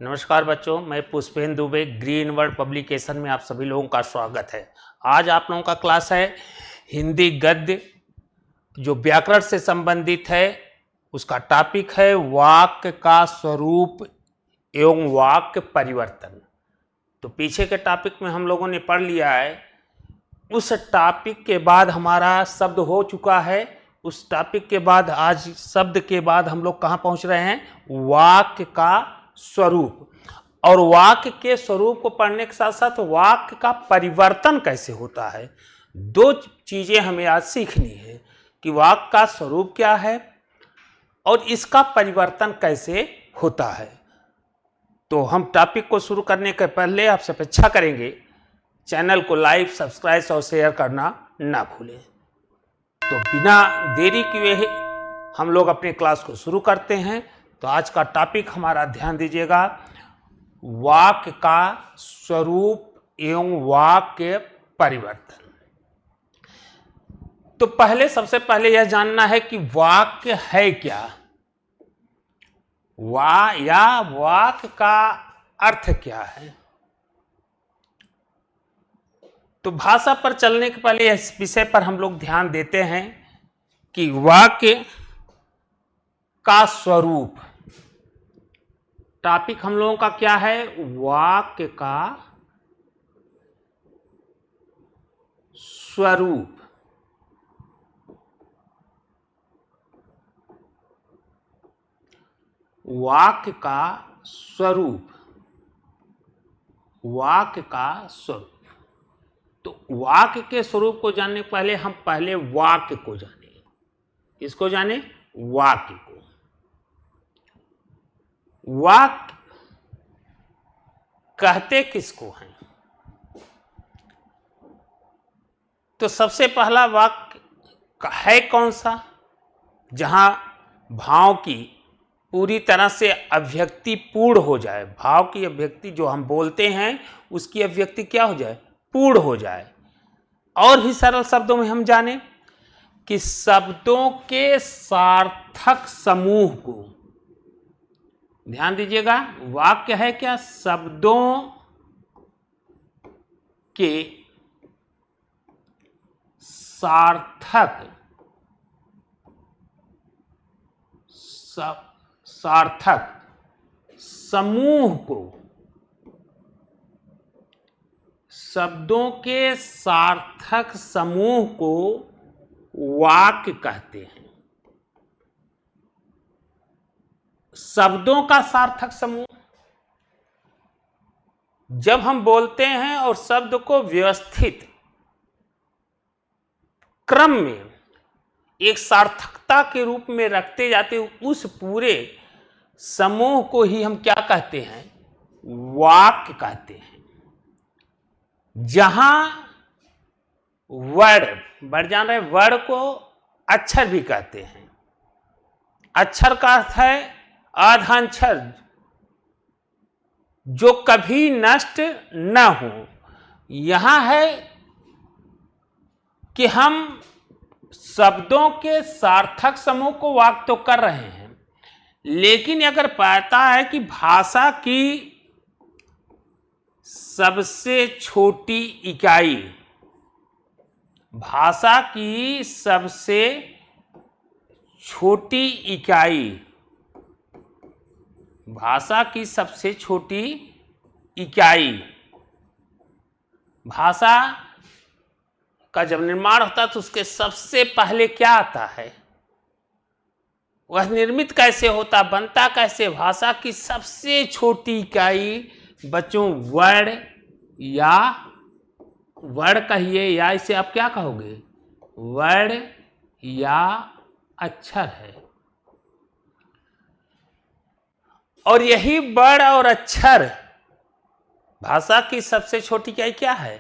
नमस्कार बच्चों, मैं Pushpendra Dubey green world publication में आप सभी लोगों का स्वागत है। आज आप लोगों का क्लास है हिंदी गद्य जो व्याकरण से संबंधित है। उसका टॉपिक है वाक्य का स्वरूप एवं वाक्य परिवर्तन। तो पीछे के टॉपिक में हम लोगों ने पढ़ लिया है। उस टॉपिक के बाद हमारा शब्द हो चुका है। उस टॉपिक के बाद आज शब्द के बाद हम लोग कहाँ पहुँच रहे हैं? वाक्य का स्वरूप। और वाक्य के स्वरूप को पढ़ने के साथ साथ वाक्य का परिवर्तन कैसे होता है, दो चीजें हमें आज सीखनी है कि वाक्य का स्वरूप क्या है और इसका परिवर्तन कैसे होता है। तो हम टॉपिक को शुरू करने के पहले आपसे अपेक्षा करेंगे चैनल को लाइक, सब्सक्राइब और शेयर करना ना भूलें। तो बिना देरी किए हम लोग अपने क्लास को शुरू करते हैं। तो आज का टॉपिक हमारा ध्यान दीजिएगा, वाक्य का स्वरूप एवं वाक्य परिवर्तन। तो सबसे पहले यह जानना है कि वाक्य है क्या, वाक्य का अर्थ क्या है। तो भाषा पर चलने के पहले इस विषय पर हम लोग ध्यान देते हैं कि वाक्य का स्वरूप। टॉपिक हम लोगों का क्या है? वाक्य का स्वरूप। वाक्य का स्वरूप, वाक्य का स्वरूप। तो वाक्य के स्वरूप को जानने के पहले हम पहले वाक्य को जाने। किसको जाने? वाक्य को। वाक्य कहते किसको हैं? तो सबसे पहला वाक्य है कौन सा? जहां भाव की पूरी तरह से अभिव्यक्ति पूर्ण हो जाए। भाव की अभिव्यक्ति जो हम बोलते हैं उसकी अभिव्यक्ति क्या हो जाए? पूर्ण हो जाए। और भी सरल शब्दों में हम जाने कि शब्दों के सार्थक समूह को, ध्यान दीजिएगा, वाक्य है क्या? शब्दों के सार्थक समूह को, शब्दों के सार्थक समूह को वाक्य कहते हैं। शब्दों का सार्थक समूह, जब हम बोलते हैं और शब्द को व्यवस्थित क्रम में एक सार्थकता के रूप में रखते जाते, उस पूरे समूह को ही हम क्या कहते हैं? वाक्य कहते हैं। जहां वर्ड, बढ़ जान रहे, वर्ड को अक्षर भी कहते हैं। अक्षर का अर्थ है आधाक्षर, जो कभी नष्ट न हो। यहां है कि हम शब्दों के सार्थक समूह को वाक्य तो कर रहे हैं, लेकिन अगर पता है कि भाषा की सबसे छोटी इकाई, भाषा की सबसे छोटी इकाई, भाषा की सबसे छोटी इकाई, भाषा का जब निर्माण होता है तो उसके सबसे पहले क्या आता है? वह निर्मित कैसे होता, बनता कैसे? भाषा की सबसे छोटी इकाई बच्चों वर्ड, या वर्ड कहिए, या इसे आप क्या कहोगे? वर्ड या अक्षर है। और यही वर्ड और अक्षर, भाषा की सबसे छोटी इकाई क्या है?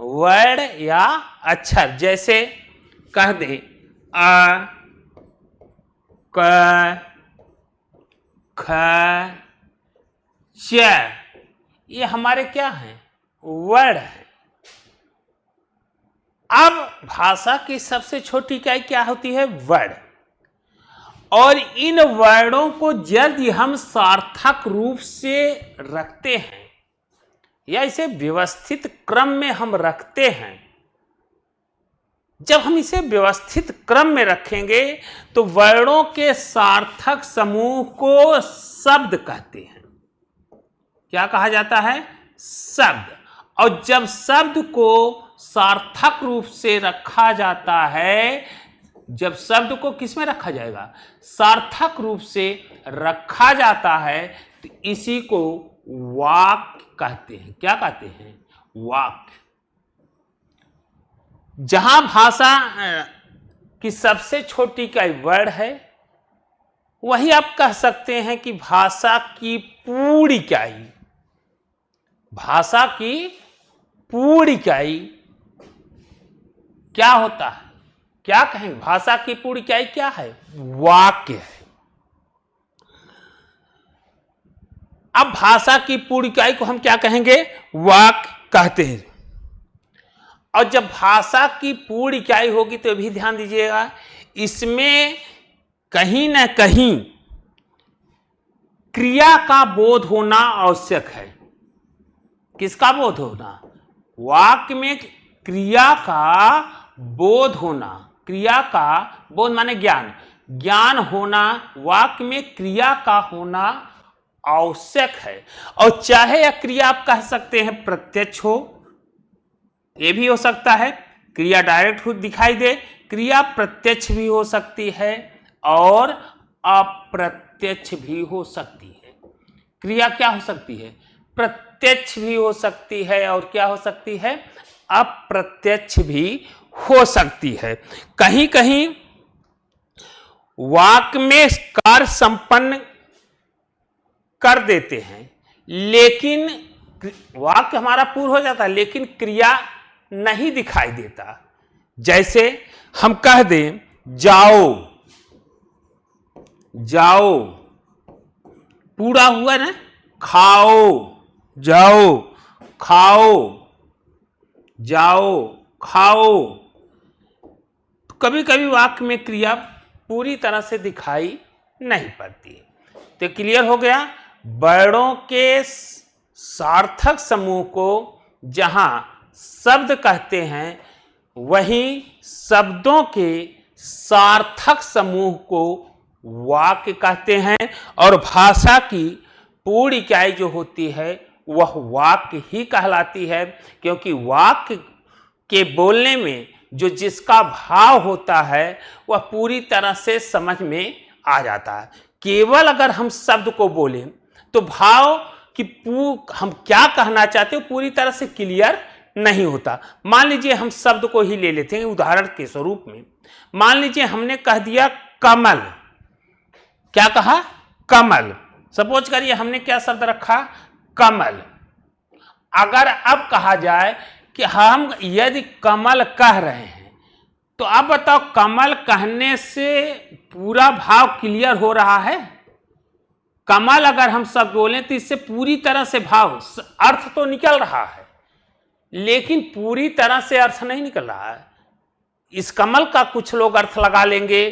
वर्ड या अक्षर। जैसे कह दे अ, क, ख, च, ये हमारे क्या हैं? वर्ड है। अब भाषा की सबसे छोटी इकाई क्या होती है? वर्ड। और इन वर्णों को यदि हम सार्थक रूप से रखते हैं या इसे व्यवस्थित क्रम में हम रखते हैं, जब हम इसे व्यवस्थित क्रम में रखेंगे तो वर्णों के सार्थक समूह को शब्द कहते हैं। क्या कहा जाता है? शब्द। और जब शब्द को सार्थक रूप से रखा जाता है, जब शब्द को किस में रखा जाएगा? सार्थक रूप से रखा जाता है, तो इसी को वाक्य कहते हैं। क्या कहते हैं? वाक्य। जहां भाषा की सबसे छोटी इकाई वर्ड है, वही आप कह सकते हैं कि भाषा की पूरी इकाई, भाषा की पूरी इकाई क्या होता है? क्या कहेंगे? भाषा की पूरी इकाई क्या है? वाक्य है। अब भाषा की पूरी इकाई को हम क्या कहेंगे? वाक्य कहते हैं। और जब भाषा की पूरी इकाई होगी तो भी ध्यान दीजिएगा, इसमें कहीं ना कहीं क्रिया का बोध होना आवश्यक है। किसका बोध होना? वाक्य में क्रिया का बोध होना। क्रिया का बोध माने ज्ञान, ज्ञान होना, वाक्य में क्रिया का होना आवश्यक है। और चाहे यह क्रिया आप कह सकते हैं प्रत्यक्ष हो, ये भी हो सकता है, क्रिया डायरेक्ट दिखाई दे, क्रिया प्रत्यक्ष भी हो सकती है और अप्रत्यक्ष भी हो सकती है। क्रिया क्या हो सकती है? प्रत्यक्ष भी हो सकती है और क्या हो सकती है? अप्रत्यक्ष भी हो सकती है। कहीं कहीं वाक्य में कार्य संपन्न कर देते हैं, लेकिन वाक्य हमारा पूर्ण हो जाता है, लेकिन क्रिया नहीं दिखाई देता। जैसे हम कह दें जाओ, जाओ, पूरा हुआ ना, खाओ, जाओ, खाओ, जाओ, खाओ। तो कभी कभी वाक्य में क्रिया पूरी तरह से दिखाई नहीं पड़ती। तो क्लियर हो गया? वर्णों के सार्थक समूह को जहां शब्द कहते हैं, वहीं शब्दों के सार्थक समूह को वाक्य कहते हैं। और भाषा की पूरी इकाई जो होती है वह वाक्य ही कहलाती है, क्योंकि वाक्य के बोलने में जो जिसका भाव होता है वह पूरी तरह से समझ में आ जाता है। केवल अगर हम शब्द को बोलें तो भाव कि हम क्या कहना चाहते हैं पूरी तरह से क्लियर नहीं होता। मान लीजिए हम शब्द को ही ले लेते हैं उदाहरण के स्वरूप में। मान लीजिए हमने कह दिया कमल। क्या कहा? कमल। सपोज करिए हमने क्या शब्द रखा? कमल। अगर अब कहा जाए कि हम यदि कमल कह रहे हैं, तो अब बताओ कमल कहने से पूरा भाव क्लियर हो रहा है? कमल अगर हम सब बोलें तो इससे पूरी तरह से भाव अर्थ तो निकल रहा है, लेकिन पूरी तरह से अर्थ नहीं निकल रहा है। इस कमल का कुछ लोग अर्थ लगा लेंगे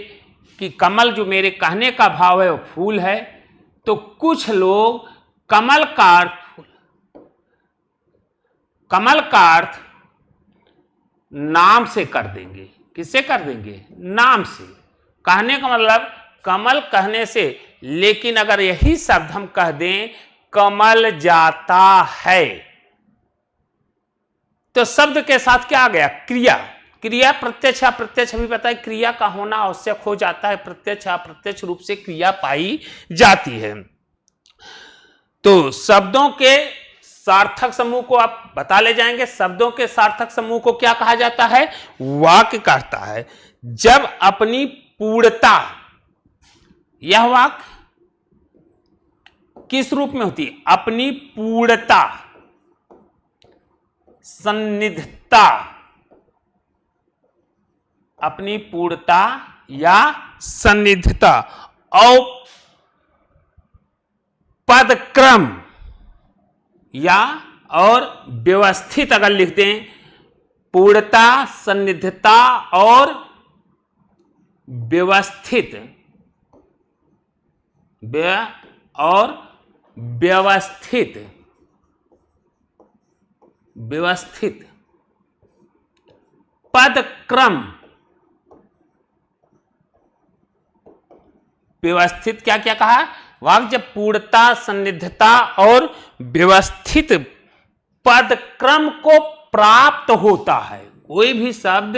कि कमल जो मेरे कहने का भाव है वो फूल है, तो कुछ लोग कमल का अर्थ नाम से कर देंगे। किससे कर देंगे? नाम से। कहने का मतलब कमल कहने से, लेकिन अगर यही शब्द हम कह दें कमल जाता है, तो शब्द के साथ क्या आ गया? क्रिया। क्रिया प्रत्यक्ष अप्रत्यक्ष अभी पता है, क्रिया का होना आवश्यक हो जाता है, प्रत्यक्ष अप्रत्यक्ष रूप से क्रिया पाई जाती है। तो शब्दों के सार्थक समूह को आप बता ले जाएंगे। शब्दों के सार्थक समूह को क्या कहा जाता है? वाक्य कहता है। जब अपनी पूर्णता, यह वाक्य किस रूप में होती है? अपनी पूर्णता, सन्निधता, अपनी पूर्णता या सन्निधता और पदक्रम या और व्यवस्थित अगर लिख दें, पूर्णता, सन्निधता और व्यवस्थित और व्यवस्थित पदक्रम। व्यवस्थित क्या क्या कहा? वाक्य जब पूर्णता, सन्निधता और व्यवस्थित पदक्रम को प्राप्त होता है, कोई भी शब्द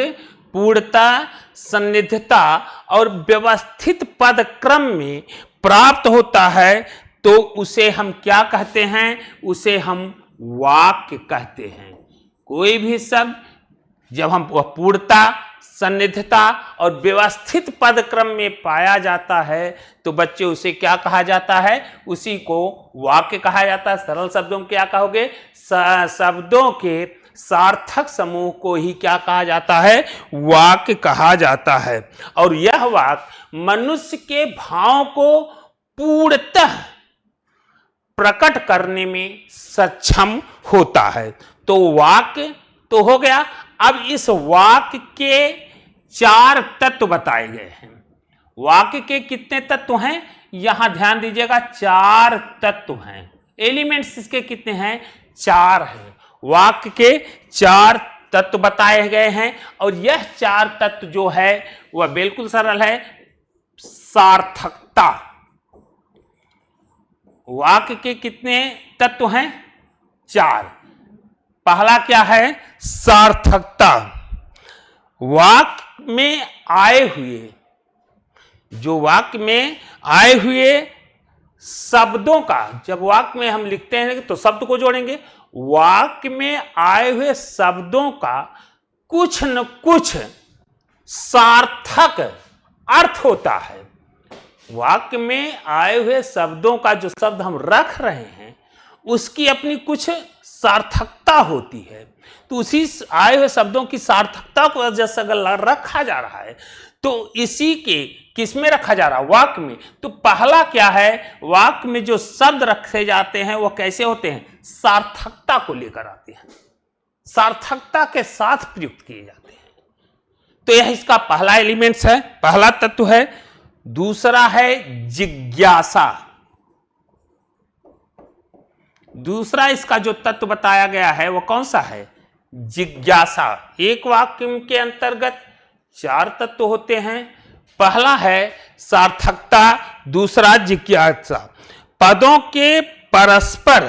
पूर्णता, सन्निधता और व्यवस्थित पदक्रम में प्राप्त होता है तो उसे हम क्या कहते हैं? उसे हम वाक्य कहते हैं। कोई भी शब्द जब हम पूर्णता, सन्निधता और व्यवस्थित पदक्रम में पाया जाता है तो बच्चे उसे क्या कहा जाता है? उसी को वाक्य कहा जाता है। सरल शब्दों में क्या कहोगे? शब्दों के सार्थक समूह को ही क्या कहा जाता है? वाक्य कहा जाता है। और यह वाक्य मनुष्य के भाव को पूर्णतः प्रकट करने में सक्षम होता है। तो वाक्य तो हो गया। अब इस वाक्य के 4 तत्व बताए गए हैं। वाक्य के कितने तत्व हैं? यहां ध्यान दीजिएगा, 4 तत्व हैं। एलिमेंट्स इसके कितने हैं? 4 हैं। वाक्य के 4 तत्व बताए गए हैं और यह 4 तत्व जो है वह बिल्कुल सरल है। सार्थकता। वाक्य के कितने तत्व हैं? 4। पहला क्या है? सार्थकता। वाक्य में आए हुए शब्दों का, जब वाक्य में हम लिखते हैं तो शब्द को जोड़ेंगे। वाक्य में आए हुए शब्दों का कुछ न कुछ सार्थक अर्थ होता है। वाक्य में आए हुए शब्दों का जो शब्द हम रख रहे हैं उसकी अपनी कुछ सार्थकता होती है। तो उसी आए हुए शब्दों की सार्थकता को जैसे अगर रखा जा रहा है तो इसी के किस में रखा जा रहा है? वाक्य में। तो पहला क्या है? वाक्य में जो शब्द रखे जाते हैं वो कैसे होते हैं? सार्थकता को लेकर आते हैं, सार्थकता के साथ प्रयुक्त किए जाते हैं। तो यह इसका पहला एलिमेंट्स है, पहला तत्व है। दूसरा है जिज्ञासा। दूसरा इसका जो तत्व बताया गया है वो कौन सा है? जिज्ञासा। एक वाक्य के अंतर्गत 4 तत्व होते हैं। पहला है सार्थकता, दूसरा जिज्ञासा। पदों के परस्पर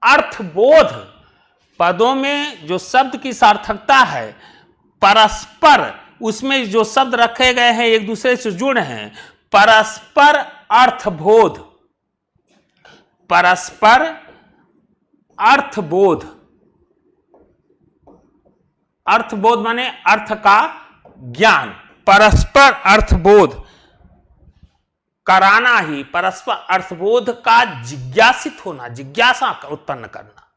अर्थबोध। पदों में जो शब्द की सार्थकता है, परस्पर उसमें जो शब्द रखे गए हैं एक दूसरे से जुड़े हैं, परस्पर अर्थबोध। परस्पर अर्थबोध। अर्थबोध माने अर्थ का ज्ञान। परस्पर अर्थबोध कराना ही परस्पर अर्थबोध का जिज्ञासित होना, जिज्ञासा उत्पन्न करना,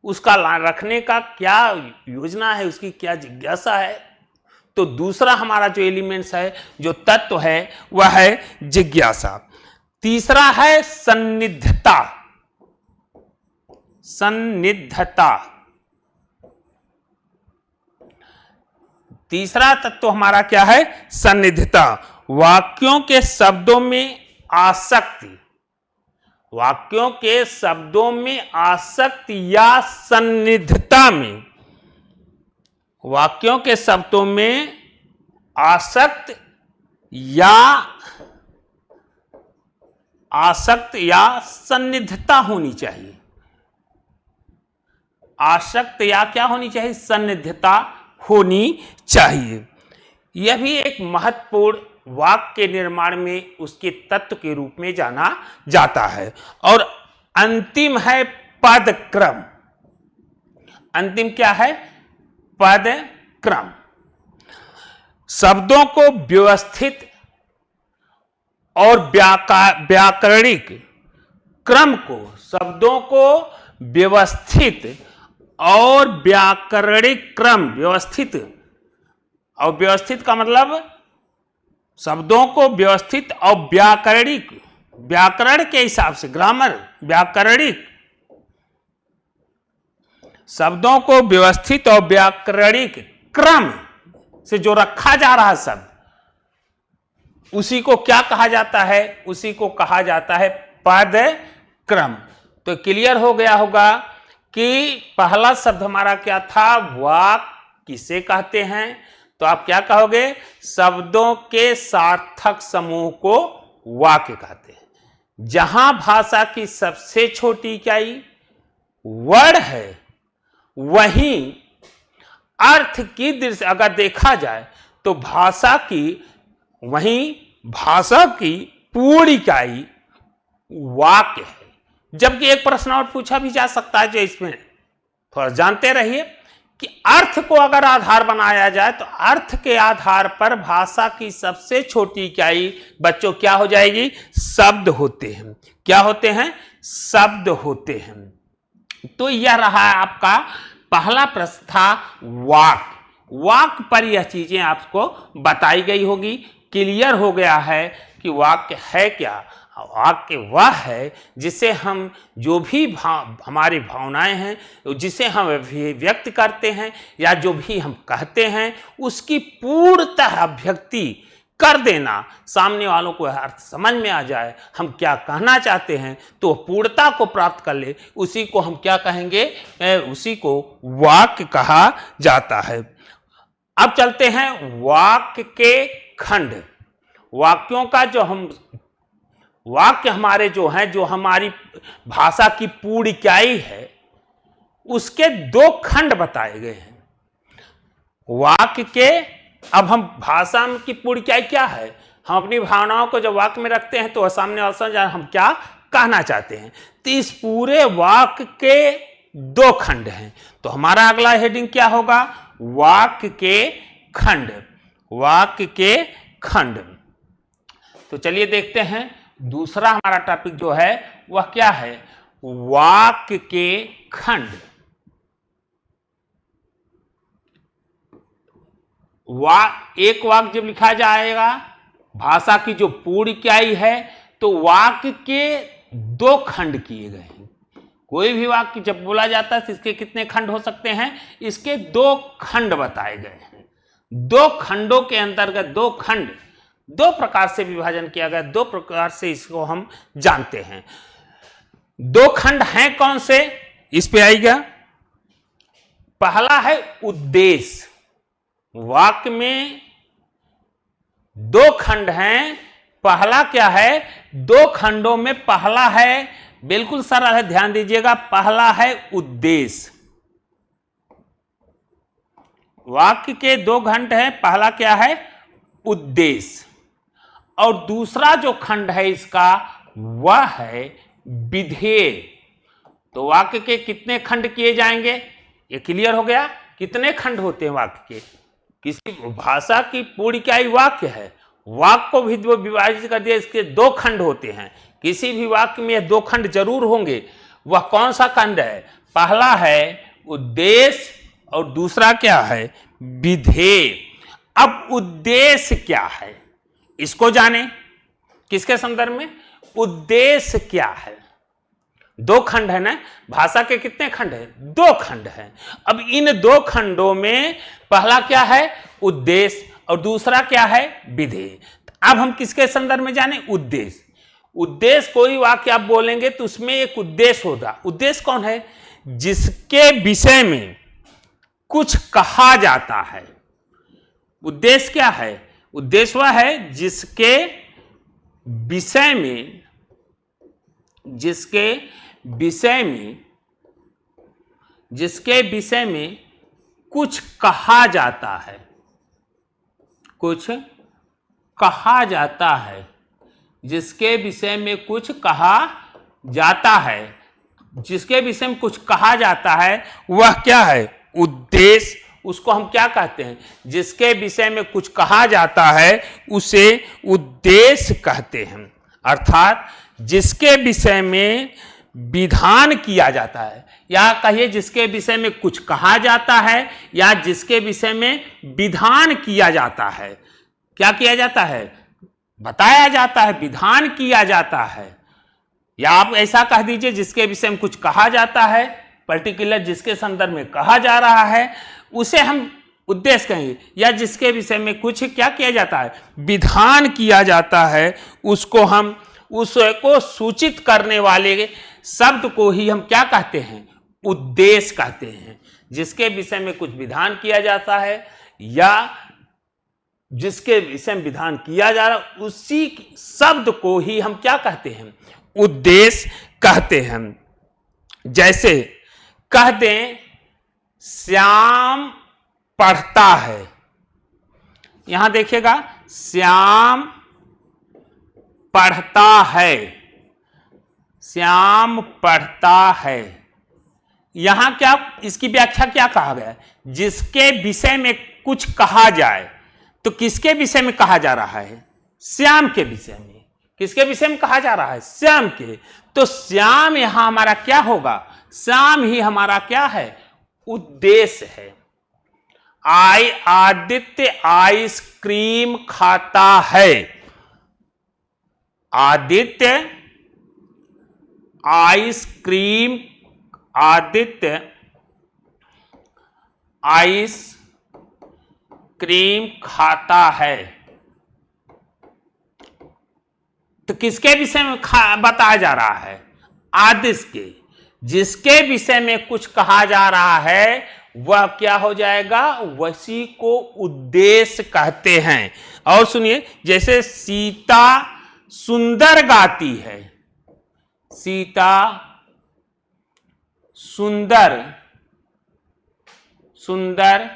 उसका रखने का क्या योजना है, उसकी क्या जिज्ञासा है। तो दूसरा हमारा जो एलिमेंट्स है, जो तत्व है, वह है जिज्ञासा। तीसरा है सन्निधता। सन्निधता। तीसरा तत्व हमारा क्या है? सन्निधता। वाक्यों के शब्दों में आसक्ति। वाक्यों के शब्दों में आसक्ति या सन्निधता में, वाक्यों के शब्दों में आसक्त या सन्निधता होनी चाहिए। आसक्त या क्या होनी चाहिए? सन्निधता होनी चाहिए। यह भी एक महत्वपूर्ण वाक्य के निर्माण में उसके तत्व के रूप में जाना जाता है। और अंतिम है पदक्रम। अंतिम क्या है? पदक्रम। शब्दों को व्यवस्थित और व्याकरणिक क्रम को, शब्दों को व्यवस्थित और व्याकरणिक क्रम, व्यवस्थित और व्यवस्थित का मतलब शब्दों को व्यवस्थित और व्याकरणिक, व्याकरण के हिसाब से, ग्रामर, व्याकरणिक शब्दों को व्यवस्थित और व्याकरणिक क्रम से जो रखा जा रहा है शब्द, उसी को क्या कहा जाता है? उसी को कहा जाता है पद क्रम। तो क्लियर हो गया होगा कि पहला शब्द हमारा क्या था? वाक्य किसे कहते हैं? तो आप क्या कहोगे? शब्दों के सार्थक समूह को वाक्य कहते हैं। जहां भाषा की सबसे छोटी इकाई वर्ड है, वहीं अर्थ की दृष्टि अगर देखा जाए तो भाषा की पूर्ण इकाई वाक्य है। जबकि एक प्रश्न और पूछा भी जा सकता है, जो इसमें थोड़ा जानते रहिए कि अर्थ को अगर आधार बनाया जाए तो अर्थ के आधार पर भाषा की सबसे छोटी इकाई बच्चों क्या हो जाएगी? शब्द होते हैं। क्या होते हैं? शब्द होते हैं। तो यह रहा आपका पहला प्रश्न था वाक्य। वाक्य पर यह चीजें आपको बताई गई होगी। क्लियर हो गया है कि वाक्य है क्या? वाक्य वह है जिसे हम जो भी हमारी भावनाएं हैं, जिसे हम व्यक्त करते हैं या जो भी हम कहते हैं, उसकी पूर्णतः अभिव्यक्ति कर देना, सामने वालों को अर्थ समझ में आ जाए हम क्या कहना चाहते हैं, तो पूर्णता को प्राप्त कर ले, उसी को हम क्या कहेंगे? उसी को वाक्य कहा जाता है। अब चलते हैं वाक्य के खंड। वाक्यों का वाक्य हमारे जो हैं, जो हमारी भाषा की पूर्ण इकाई है, उसके दो खंड बताए गए हैं। वाक्य के, अब हम भाषा की पूर्ण इकाई क्या है? हम अपनी भावनाओं को जब वाक्य में रखते हैं तो सामने वाला समझ हम क्या कहना चाहते हैं। तो इस पूरे वाक्य के दो खंड हैं। तो हमारा अगला हेडिंग क्या होगा? वाक्य के खंड। वाक्य के खंड। तो चलिए देखते हैं दूसरा हमारा टॉपिक जो है वह क्या है? वाक्य के खंड। एक वाक्य जब लिखा जाएगा, भाषा की जो पूर्ण इकाई है, तो वाक्य के दो खंड किए गए हैं। कोई भी वाक्य जब बोला जाता है तो इसके कितने खंड हो सकते हैं? इसके दो खंड बताए गए हैं। दो खंडों के अंतर्गत दो खंड, दो प्रकार से विभाजन किया गया, दो प्रकार से इसको हम जानते हैं। दो खंड हैं कौन से? इस पे आएगा। पहला है उद्देश्य। वाक्य में दो खंड हैं। पहला क्या है? दो खंडों में पहला है, बिल्कुल सरल है, ध्यान दीजिएगा, पहला है उद्देश्य। वाक्य के दो खंड हैं। पहला क्या है? उद्देश्य। और दूसरा जो खंड है इसका वह है विधेय। तो वाक्य के कितने खंड किए जाएंगे? ये क्लियर हो गया। कितने खंड होते हैं वाक्य के? किसी भाषा की पूर्ण इकाई वाक्य है, वाक्य को भी विभाजित कर दिया, इसके दो खंड होते हैं। किसी भी वाक्य में दो खंड जरूर होंगे। वह कौन सा खंड है? पहला है उद्देश्य और दूसरा क्या है? विधेय। अब उद्देश्य क्या है इसको जाने। किसके संदर्भ में? उद्देश्य क्या है? दो खंड है ना। भाषा के कितने खंड है? दो खंड है। अब इन दो खंडों में पहला क्या है? उद्देश्य और दूसरा क्या है? विधेय। अब हम किसके संदर्भ में जाने? उद्देश्य। उद्देश्य कोई वाक्य आप बोलेंगे तो उसमें एक उद्देश्य होगा। उद्देश्य कौन है? जिसके विषय में कुछ कहा जाता है। उद्देश्य क्या है? उद्देश्य वह है जिसके विषय में कुछ कहा जाता है। कुछ कहा जाता है। जिसके विषय में कुछ कहा जाता है। जिसके विषय में कुछ कहा जाता है वह क्या है? उद्देश्य। उसको हम क्या कहते हैं? जिसके विषय में कुछ कहा जाता है उसे उद्देश्य कहते हैं। अर्थात जिसके विषय में विधान किया जाता है, या कहिए जिसके विषय में कुछ कहा जाता है या जिसके विषय में विधान किया जाता है। क्या किया जाता है? बताया जाता है, विधान किया जाता है। या आप ऐसा कह दीजिए जिसके विषय में कुछ कहा जाता है, पर्टिकुलर जिसके संदर्भ में कहा जा रहा है, उसे हम उद्देश्य कहेंगे, या जिसके विषय में कुछ क्या किया जाता है, विधान किया जाता है, उसको हम उसको सूचित करने वाले शब्द को ही हम क्या कहते हैं, उद्देश्य कहते हैं। जिसके विषय में कुछ विधान किया जाता है या जिसके विषय में विधान किया जा रहा है, उसी शब्द को ही हम क्या कहते हैं, उद्देश्य कहते हैं। जैसे कह दें श्याम पढ़ता है, यहां देखिएगा श्याम पढ़ता है, श्याम पढ़ता है। यहां क्या, इसकी व्याख्या क्या कहा गया है, जिसके विषय में कुछ कहा जाए, तो किसके विषय में कहा जा रहा है, श्याम के विषय में। किसके विषय में कहा जा रहा है, श्याम के। तो श्याम यहां हमारा क्या होगा, श्याम ही हमारा क्या है, उद्देश्य है। आदित्य आइसक्रीम खाता है, आदित्य आइसक्रीम, आदित्य आइसक्रीम खाता है। तो किसके विषय में बताया जा रहा है, आदित्य के। जिसके विषय में कुछ कहा जा रहा है वह क्या हो जाएगा, वसी को उद्देश्य कहते हैं। और सुनिए, जैसे सीता सुंदर गाती है, सीता सुंदर सुंदर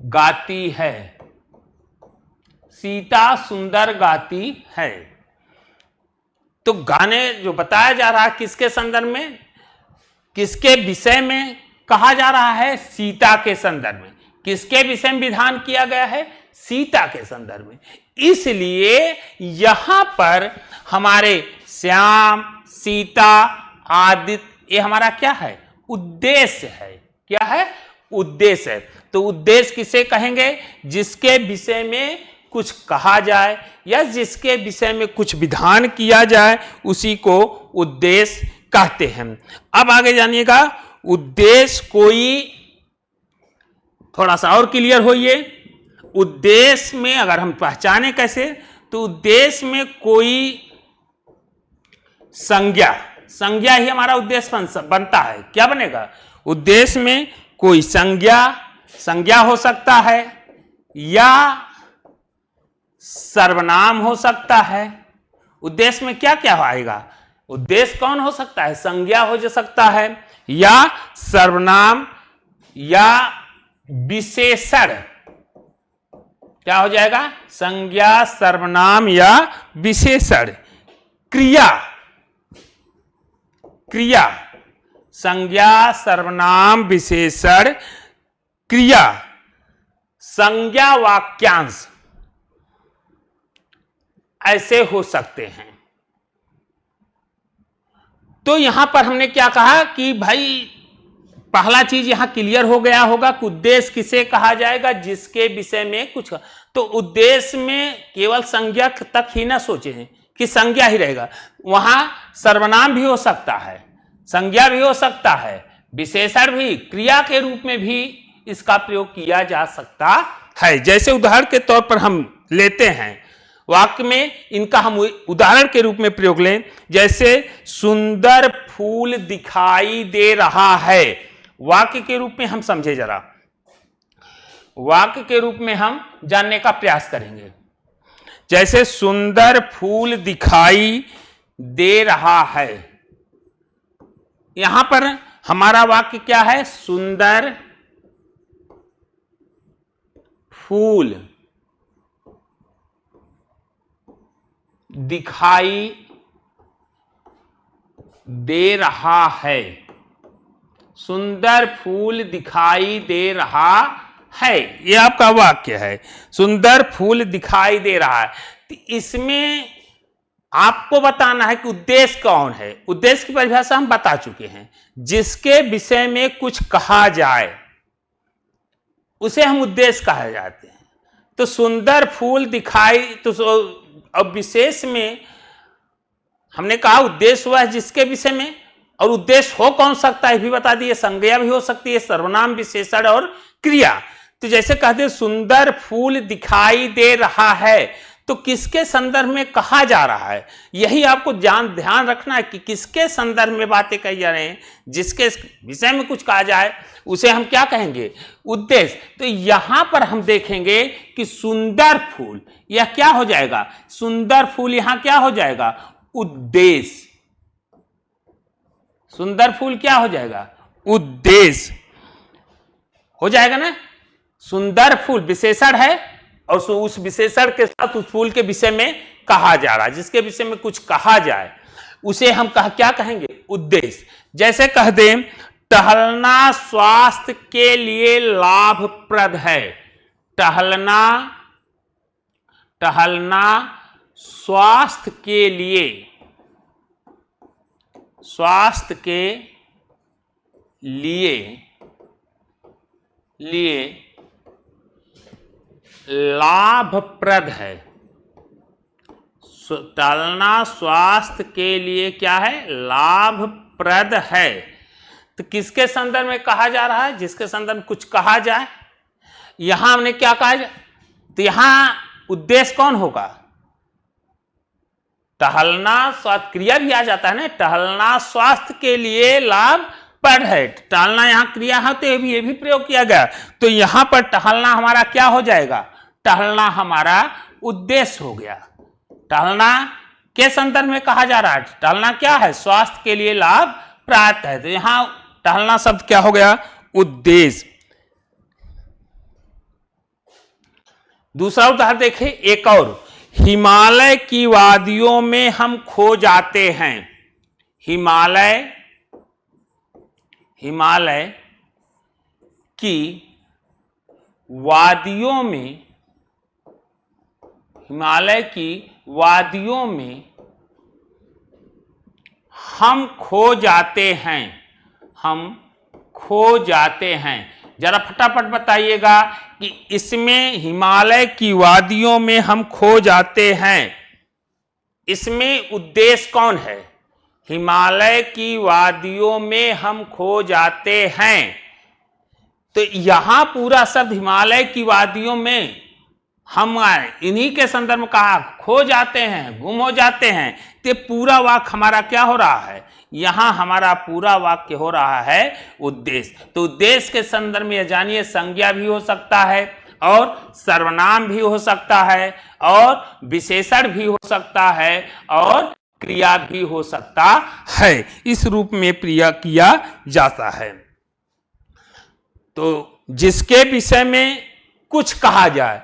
गाती है, सीता सुंदर गाती है। तो गाने जो बताया जा रहा है किसके संदर्भ में, किसके विषय में कहा जा रहा है, सीता के संदर्भ में। किसके विषय में विधान किया गया है, सीता के संदर्भ में। इसलिए यहां पर हमारे श्याम, सीता, आदित्य, ये हमारा क्या है, उद्देश्य है। क्या है, उद्देश्य है। तो उद्देश्य किसे कहेंगे, जिसके विषय में कुछ कहा जाए या जिसके विषय में कुछ विधान किया जाए, उसी को उद्देश्य कहते हैं। अब आगे जानिएगा, उद्देश्य कोई, थोड़ा सा और क्लियर होइए। उद्देश्य में अगर हम पहचाने कैसे, तो उद्देश्य में कोई संज्ञा, संज्ञा ही हमारा उद्देश्य बनता है। क्या बनेगा, उद्देश्य में कोई संज्ञा, संज्ञा हो सकता है या सर्वनाम हो सकता है। उद्देश्य में क्या क्या आएगा, उद्देश्य कौन हो सकता है, संज्ञा हो जा सकता है या सर्वनाम या विशेषण। क्या हो जाएगा, संज्ञा, सर्वनाम या विशेषण। क्रिया, क्रिया, संज्ञा, सर्वनाम, विशेषण, क्रिया। संज्ञा वाक्यांश ऐसे हो सकते हैं। तो यहां पर हमने क्या कहा कि भाई पहला चीज यहां क्लियर हो गया होगा कि उद्देश्य किसे कहा जाएगा, जिसके विषय में कुछ। तो उद्देश्य में केवल संज्ञा तक ही ना सोचे हैं कि संज्ञा ही रहेगा, वहां सर्वनाम भी हो सकता है, संज्ञा भी हो सकता है, विशेषण भी, क्रिया के रूप में भी इसका प्रयोग किया जा सकता है। जैसे उदाहरण के तौर पर हम लेते हैं, वाक्य में इनका हम उदाहरण के रूप में प्रयोग लें। जैसे सुंदर फूल दिखाई दे रहा है, वाक्य के रूप में हम समझे, जरा वाक्य के रूप में हम जानने का प्रयास करेंगे। जैसे सुंदर फूल दिखाई दे रहा है, यहां पर हमारा वाक्य क्या है, सुंदर फूल दिखाई दे रहा है, सुंदर फूल दिखाई दे रहा है, ये आपका वाक्य है। सुंदर फूल दिखाई दे रहा है। तो इसमें आपको बताना है कि उद्देश्य कौन है। उद्देश्य की परिभाषा हम बता चुके हैं, जिसके विषय में कुछ कहा जाए उसे हम उद्देश्य कहा जाते हैं। तो सुंदर फूल दिखाई, तो अब विशेष में हमने कहा उद्देश्य हुआ है जिसके विषय में और उद्देश्य हो कौन सकता है ये भी बता दिए। संज्ञा भी हो सकती है, सर्वनाम, विशेषण और क्रिया। तो जैसे कहते हैं सुंदर फूल दिखाई दे रहा है, तो किसके संदर्भ में कहा जा रहा है, यही आपको ध्यान रखना है कि किसके संदर्भ में बातें कही जा रही हैं। जिसके विषय में कुछ कहा जाए उसे हम क्या कहेंगे, उद्देश्य। तो यहां पर हम देखेंगे कि सुंदर फूल, यह क्या हो जाएगा, सुंदर फूल यहां क्या हो जाएगा, उद्देश्य। सुंदर फूल क्या हो जाएगा, उद्देश्य हो जाएगा ना। सुंदर फूल विशेषण है और उस विशेषण के साथ उस फूल के विषय में कहा जा रहा है, जिसके विषय में कुछ कहा जाए उसे हम क्या कहेंगे, उद्देश्य। जैसे कह दें टहलना स्वास्थ्य के लिए लाभप्रद है। टहलना स्वास्थ्य के लिए लाभप्रद है। टहलना स्वास्थ्य के लिए क्या है, लाभप्रद है। तो किसके संदर्भ में कहा जा रहा है, जिसके संदर्भ में कुछ कहा जाए। यहां हमने क्या कहा जाए, तो यहां उद्देश्य कौन होगा, टहलना स्वास्थ्य, क्रिया भी आ जाता है ना, टहलना स्वास्थ्य के लिए लाभप्रद है। टहलना यहां क्रिया है तो ये भी प्रयोग किया गया। तो यहां पर टहलना हमारा क्या हो जाएगा, टहलना हमारा उद्देश्य हो गया। टहलना के संदर्भ में कहा जा रहा है, टहलना क्या है, स्वास्थ्य के लिए लाभ प्राप्त है। तो यहां टहलना शब्द क्या हो गया, उद्देश्य। दूसरा उदाहरण देखें एक और, हिमालय की वादियों में हम खो जाते हैं। हिमालय की वादियों में, हिमालय की वादियों में हम खो जाते हैं। हम खो जाते हैं। जरा फटाफट बताइएगा कि इसमें हिमालय की वादियों में हम खो जाते हैं, इसमें उद्देश्य कौन है, हिमालय की वादियों में हम खो जाते हैं। तो यहां पूरा शब्द हिमालय की वादियों में हम इन्हीं के संदर्भ में कहा, खो जाते हैं, गुम हो जाते हैं। तो पूरा वाक्य हमारा क्या हो रहा है, यहां हमारा पूरा वाक्य हो रहा है उद्देश्य। तो उद्देश्य के संदर्भ में जानिए संज्ञा भी हो सकता है और सर्वनाम भी हो सकता है और विशेषण भी हो सकता है और क्रिया भी हो सकता है। इस रूप में प्रयोग किया जाता है। तो जिसके विषय में कुछ कहा जाए,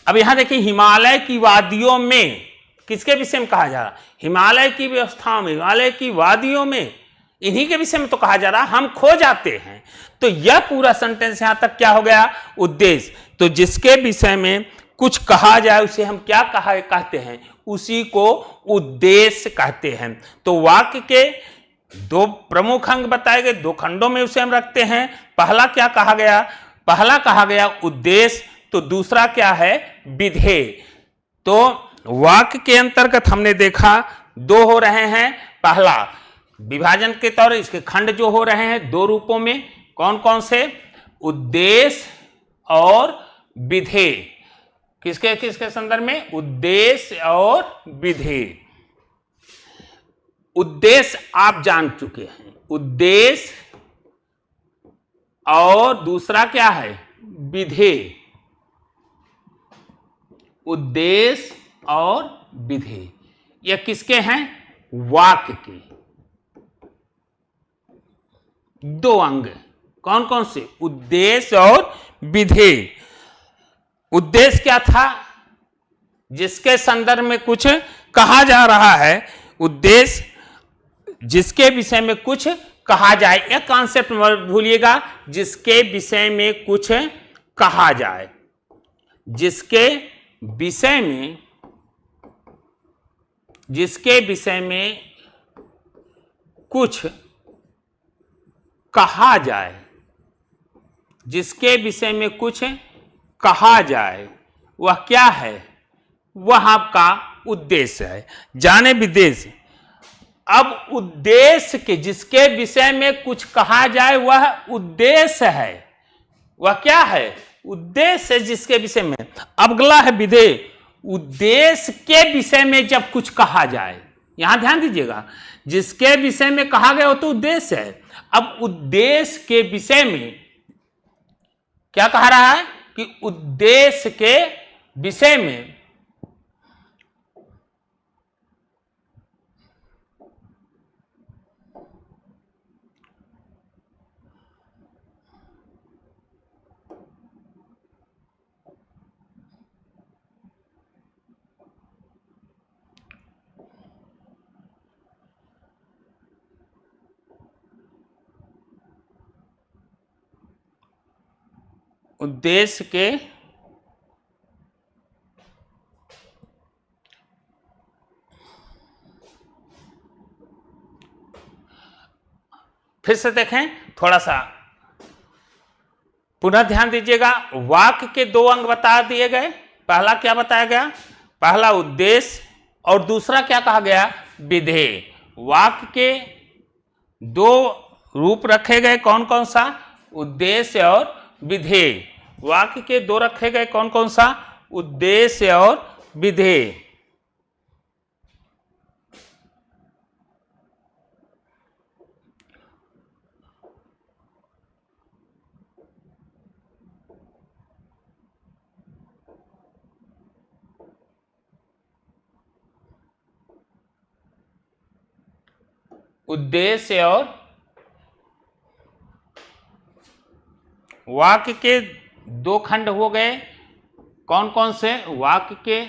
अब यहां देखिए हिमालय की वादियों में किसके विषय में कहा जा रहा, हिमालय की व्यवस्था में, हिमालय की वादियों में, इन्हीं के विषय में तो कहा जा रहा, हम खो जाते हैं। तो यह पूरा सेंटेंस यहां तक क्या हो गया, उद्देश्य। तो जिसके विषय में कुछ कहा जाए उसे हम क्या कहते हैं, उसी को उद्देश्य कहते हैं। तो वाक्य के दो प्रमुख अंग बताए गए, दो खंडों में उसे हम रखते हैं। पहला क्या कहा गया, पहला कहा गया उद्देश्य, तो दूसरा क्या है, विधेय। तो वाक्य के अंतर्गत हमने देखा दो हो रहे हैं। पहला विभाजन के तौर इसके खंड जो हो रहे हैं दो रूपों में, कौन कौन से, उद्देश्य और विधेय। किसके किसके संदर्भ में, उद्देश्य और विधेय। उद्देश्य आप जान चुके हैं, उद्देश्य और दूसरा क्या है, विधेय। उद्देश्य और विधेय ये किसके हैं, वाक्य के दो अंग। कौन कौन से, उद्देश्य और विधेय। उद्देश्य क्या था, जिसके संदर्भ में कुछ कहा जा रहा है। उद्देश्य जिसके विषय में कुछ कहा जाए, एक कॉन्सेप्ट भूलिएगा, जिसके विषय में कुछ कहा जाए, जिसके विषय में, जिसके विषय में कुछ कहा जाए, जिसके विषय में कुछ कहा जाए, वह क्या है, वह आपका उद्देश्य है। जाने विदेश। अब उद्देश्य के, जिसके विषय में कुछ कहा जाए वह उद्देश्य है। वह क्या है? उद्देश्य, जिसके विषय में। अब अगला है विधेय। उद्देश्य के विषय में जब कुछ कहा जाए, यहां ध्यान दीजिएगा, जिसके विषय में कहा गया हो तो उद्देश्य है। अब उद्देश्य के विषय में क्या कहा रहा है कि उद्देश्य के विषय में उद्देश्य के फिर से देखें, थोड़ा सा पुनः ध्यान दीजिएगा। वाक्य के दो अंग बता दिए गए। पहला क्या बताया गया? पहला उद्देश्य, और दूसरा क्या कहा गया? विधेय। वाक्य के दो रूप रखे गए, कौन कौन सा? उद्देश्य और विधेय। वाक्य के दो रखे गए, कौन कौन सा? उद्देश्य और विधेय। उद्देश्य और वाक्य के दो खंड हो गए, कौन कौन से? वाक्य के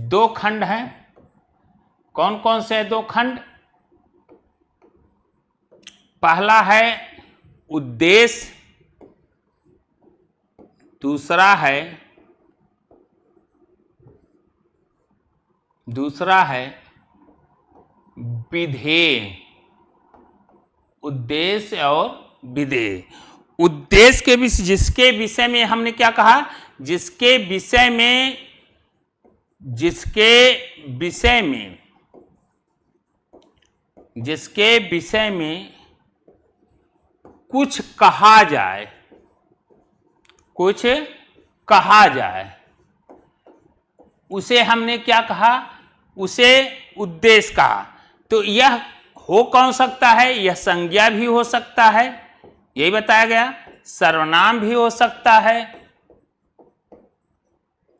दो खंड हैं, कौन कौन से दो खंड? पहला है उद्देश्य, दूसरा है विधेय। उद्देश्य और विधेय। उद्देश्य के विषय, जिसके विषय में हमने क्या कहा? जिसके विषय में कुछ कहा जाए, उसे हमने क्या कहा? उसे उद्देश्य कहा। तो यह हो कौन सकता है? यह संज्ञा भी हो सकता है, यही बताया गया। सर्वनाम भी हो सकता है,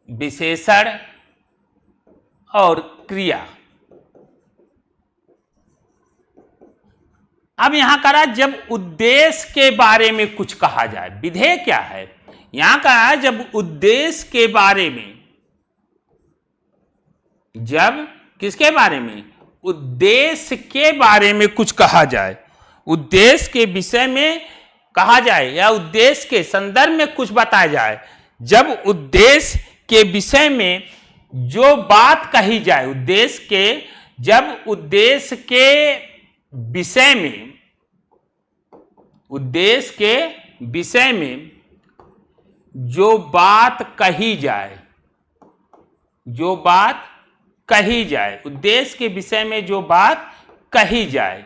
विशेषण और क्रिया। अब यहां कहा जब उद्देश्य के बारे में कुछ कहा जाए। विधेय क्या है? यहां कहा जब उद्देश्य के बारे में, जब किसके बारे में? उद्देश्य के बारे में कुछ कहा जाए, उद्देश्य के विषय में कहा जाए या उद्देश्य के संदर्भ में कुछ बताया जाए। जब उद्देश्य के विषय में जो बात कही जाए, जब उद्देश्य के विषय में जो बात कही जाए, उद्देश्य के विषय में जो बात कही जाए,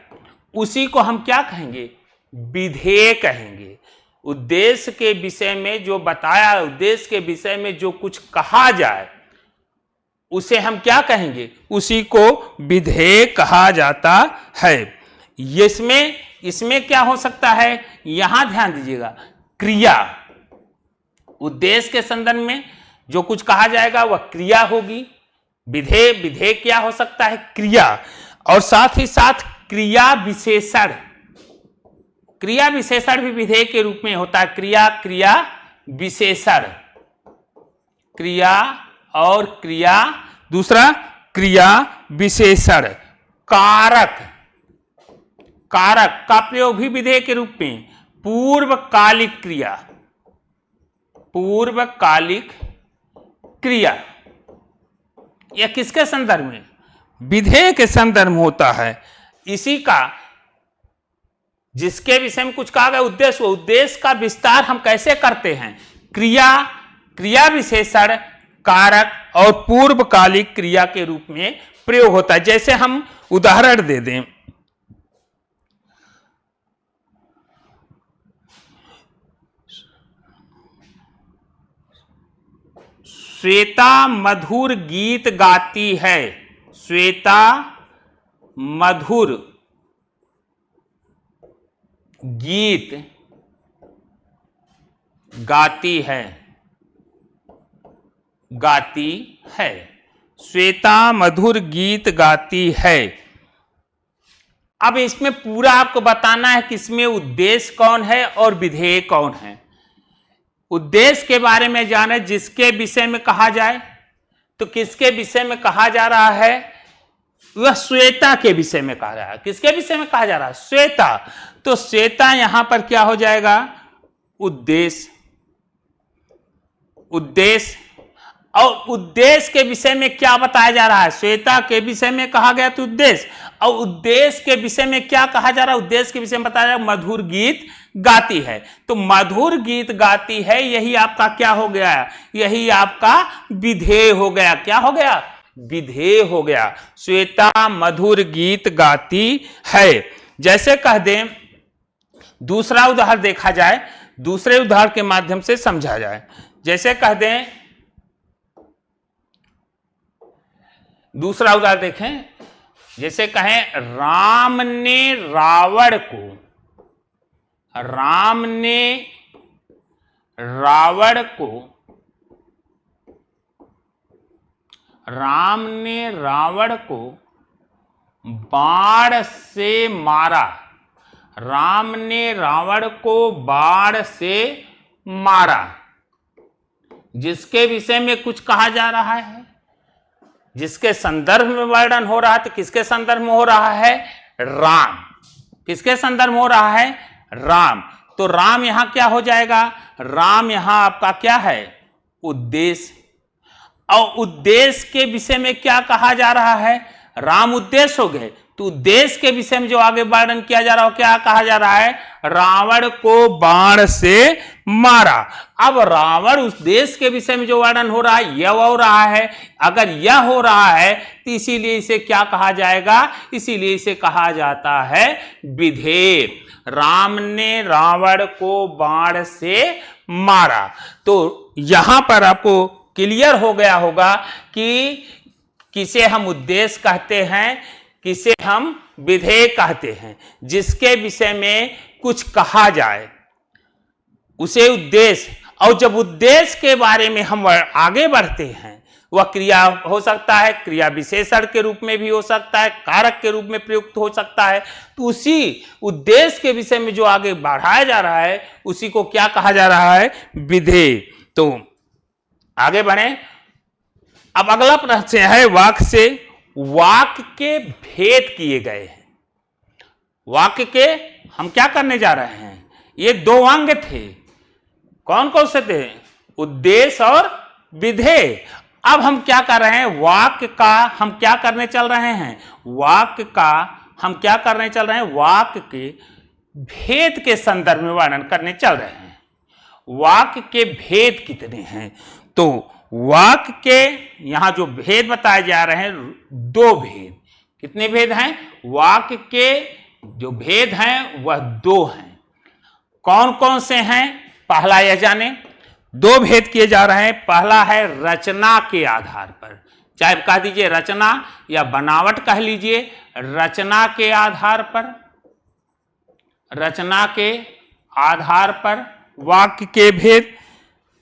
उसी को हम क्या कहेंगे? विधेय कहेंगे। उद्देश्य के विषय में जो बताया, उद्देश्य के विषय में जो कुछ कहा जाए, उसे हम क्या कहेंगे? उसी को विधेय कहा जाता है। इसमें क्या हो सकता है? यहां ध्यान दीजिएगा, क्रिया। उद्देश्य के संदर्भ में जो कुछ कहा जाएगा वह क्रिया होगी। विधेय क्या हो सकता है? क्रिया। और साथ ही साथ क्रिया विशेषण भी विधेय के रूप में होता है। क्रिया विशेषण, दूसरा क्रिया विशेषण। कारक का प्रयोग भी विधेय के रूप में। पूर्वकालिक क्रिया, यह किसके संदर्भ में? विधेय के संदर्भ में होता है। इसी का, जिसके विषय में कुछ कहा गया उद्देश्य का विस्तार हम कैसे करते हैं? क्रिया विशेषण, कारक और पूर्वकालिक क्रिया के रूप में प्रयोग होता है। जैसे हम उदाहरण दे दें, श्वेता मधुर गीत गाती है। श्वेता मधुर गीत गाती है, गाती है। श्वेता मधुर गीत गाती है। अब इसमें पूरा आपको बताना है कि इसमें उद्देश्य कौन है और विधेय कौन है। उद्देश्य के बारे में जाने, जिसके विषय में कहा जाए, तो किसके विषय में कहा जा रहा है? वह श्वेता के विषय में कहा जा रहा है। किसके विषय में कहा जा रहा है? श्वेता। तो श्वेता यहां पर क्या हो जाएगा? उद्देश्य। उद्देश्य, और उद्देश्य के विषय में क्या बताया जा रहा है? श्वेता के विषय में कहा गया तो उद्देश्य, और उद्देश्य के विषय में क्या कहा जा रहा है? उद्देश्य के विषय में बताया जा रहा है मधुर गीत गाती है। तो मधुर गीत गाती है, यही आपका क्या हो गया? यही आपका विधेय हो गया। क्या हो गया? विधेय हो गया। श्वेता मधुर गीत गाती है। जैसे कह दें, दूसरा उदाहरण देखा जाए, दूसरे उदाहरण के माध्यम से समझा जाए। जैसे कह दें, दूसरा उदाहरण देखें, जैसे कहें राम ने रावण को, राम ने रावण को, राम ने रावण को बाण से मारा। राम ने रावण को बाण से मारा। जिसके विषय में कुछ कहा जा रहा है, जिसके संदर्भ में वर्णन हो रहा है, तो किसके संदर्भ में हो रहा है? राम। किसके संदर्भ में हो रहा है? राम। तो राम यहां क्या हो जाएगा? राम यहां आपका क्या है? उद्देश्य। और उद्देश्य के विषय में क्या कहा जा रहा है? राम उद्देश्य हो गए। तो उद्देश्य के विषय में जो आगे वर्णन किया जा रहा है, क्या कहा जा रहा है? रावण को बाण से मारा। अब रावण उद्देश्य के विषय में जो वर्णन हो रहा है, यह हो रहा है। अगर यह हो रहा है तो इसीलिए इसे क्या कहा जाएगा? इसीलिए इसे कहा जाता है विधेय। राम ने रावण को बाण से मारा। तो यहां पर आपको क्लियर हो गया होगा कि किसे हम उद्देश्य कहते हैं, किसे हम विधेय कहते हैं। जिसके विषय में कुछ कहा जाए उसे उद्देश्य। और जब उद्देश्य के बारे में हम आगे बढ़ते हैं, वह क्रिया हो सकता है, क्रिया विशेषण के रूप में भी हो सकता है, कारक के रूप में प्रयुक्त हो सकता है। तो उसी उद्देश्य के विषय में जो आगे बढ़ाया जा रहा है, उसी को क्या कहा जा रहा है? विधेय। तो आगे बढ़े। अब अगला प्रश्न है वाक्य से। वाक्य के भेद किए गए हैं। वाक्य के हम क्या करने जा रहे हैं? ये दो अंग थे। कौन कौन से थे? उद्देश्य और विधेय। अब हम क्या कर रहे हैं? वाक्य का हम क्या करने चल रहे हैं? वाक्य का हम क्या करने चल रहे हैं? वाक्य के भेद के संदर्भ में वर्णन करने चल रहे हैं। वाक्य के भेद कितने हैं? तो वाक्य के यहां जो भेद बताए जा रहे हैं, दो भेद। कितने भेद हैं? वाक्य के जो भेद हैं वह दो हैं। कौन कौन से हैं? पहला यह जाने, दो भेद किए जा रहे हैं। पहला है रचना के आधार पर, चाहे कह दीजिए रचना या बनावट कह लीजिए। रचना के आधार पर, रचना के आधार पर वाक्य के भेद।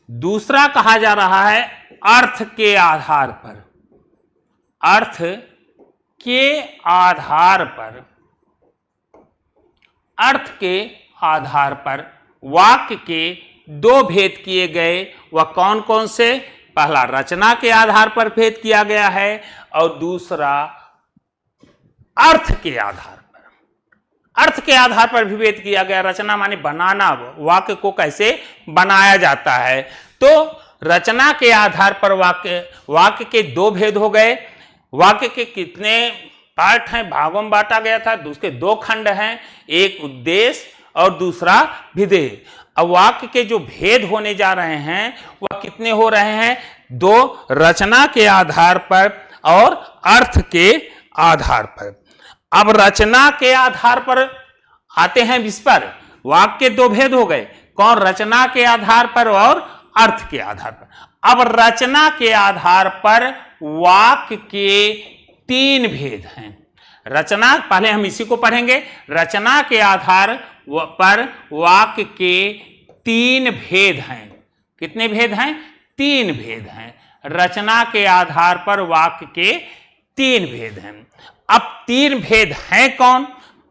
दूसरा कहा जा रहा है अर्थ के आधार पर। अर्थ के आधार पर, अर्थ के आधार पर वाक्य के दो भेद किए गए। वह कौन कौन से? पहला रचना के आधार पर भेद किया गया है, और दूसरा अर्थ के आधार पर। अर्थ के आधार पर भी भेद किया गया। रचना माने बनाना, वाक्य को कैसे बनाया जाता है। तो रचना के आधार पर वाक्य के दो भेद हो गए। वाक्य के कितने पार्ट हैं? भागों में बांटा गया था। उसके दो खंड हैं, एक उद्देश्य और दूसरा विधेय। अब वाक्य के जो भेद होने जा रहे हैं वह कितने हो रहे हैं? दो, रचना के आधार पर और अर्थ के आधार पर। अब रचना के आधार पर आते हैं इस पर। वाक्य दो भेद हो गए, कौन? रचना के आधार पर और अर्थ के आधार पर। अब रचना के आधार पर वाक्य के तीन भेद हैं। रचना, पहले हम इसी को पढ़ेंगे। रचना के आधार पर वाक्य के तीन भेद हैं। कितने भेद हैं? तीन भेद हैं। रचना के आधार पर वाक्य के तीन भेद हैं। अब तीन भेद हैं कौन?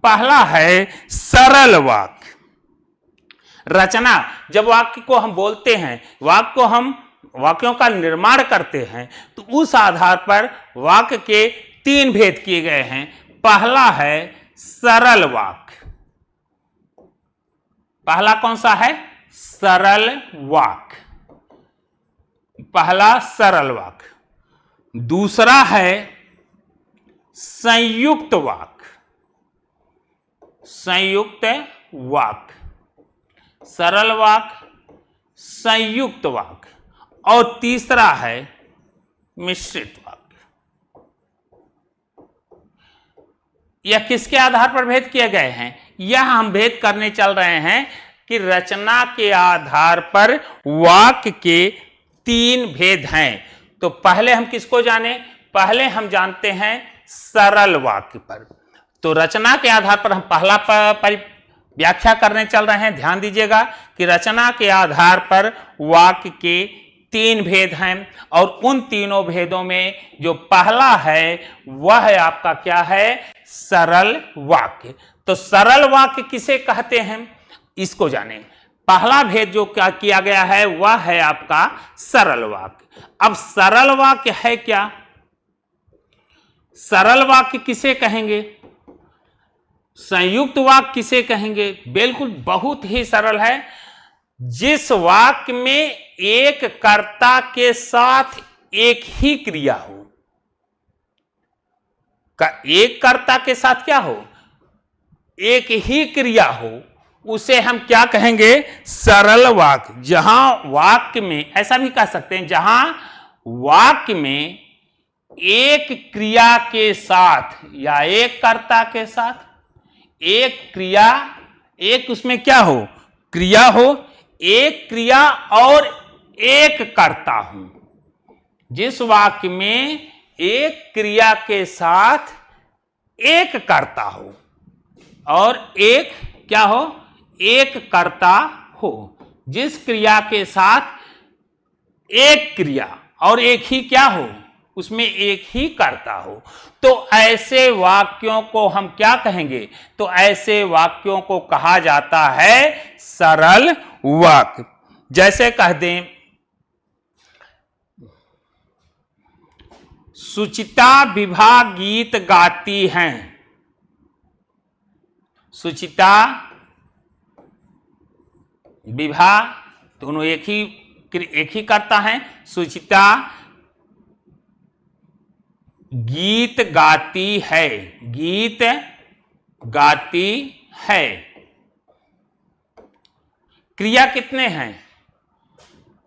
पहला है सरल वाक्य। रचना, जब वाक्य को हम बोलते हैं, वाक्य को हम वाक्यों का निर्माण करते हैं, तो उस आधार पर वाक्य के तीन भेद किए गए हैं। पहला है सरल वाक्य। पहला कौन सा है? सरल वाक्य। पहला सरल वाक्य। दूसरा है संयुक्त वाक्य। संयुक्त वाक्य, सरल वाक्य, संयुक्त वाक्य। और तीसरा है मिश्रित वाक्य। यह किसके आधार पर भेद किए गए हैं? यह हम भेद करने चल रहे हैं कि रचना के आधार पर वाक्य के तीन भेद हैं। तो पहले हम किसको जाने? पहले हम जानते हैं सरल वाक्य पर। तो रचना के आधार पर हम पहला व्याख्या करने चल रहे हैं। ध्यान दीजिएगा कि रचना के आधार पर वाक्य के तीन भेद हैं, और उन तीनों भेदों में जो पहला है वह है आपका क्या है? सरल वाक्य। तो सरल वाक्य किसे कहते हैं, इसको जानें। पहला भेद जो क्या किया गया है वह है आपका सरल वाक्य। अब सरल वाक्य है क्या? सरल वाक्य किसे कहेंगे? संयुक्त वाक्य किसे कहेंगे? बिल्कुल बहुत ही सरल है। जिस वाक्य में एक कर्ता के साथ एक ही क्रिया हो। एक कर्ता के साथ क्या हो? एक ही क्रिया हो, उसे हम क्या कहेंगे? सरल वाक्य। जहां वाक्य में, ऐसा भी कह सकते हैं, जहां वाक्य में एक क्रिया के साथ या एक कर्ता के साथ एक क्रिया, एक उसमें क्या हो? क्रिया हो, एक क्रिया और एक कर्ता हो। जिस वाक्य में एक क्रिया के साथ एक कर्ता हो और एक क्या हो? एक कर्ता हो। जिस क्रिया के साथ एक क्रिया और एक ही क्या हो? उसमें एक ही कर्ता हो। तो ऐसे वाक्यों को हम क्या कहेंगे? तो ऐसे वाक्यों को कहा जाता है सरल वाक्य। जैसे कह दें, सुचिता विभा गीत गाती हैं। सुचिता विभा दोनों एक ही करता है। सुचिता गीत गाती है। गीत गाती है। क्रिया कितने हैं?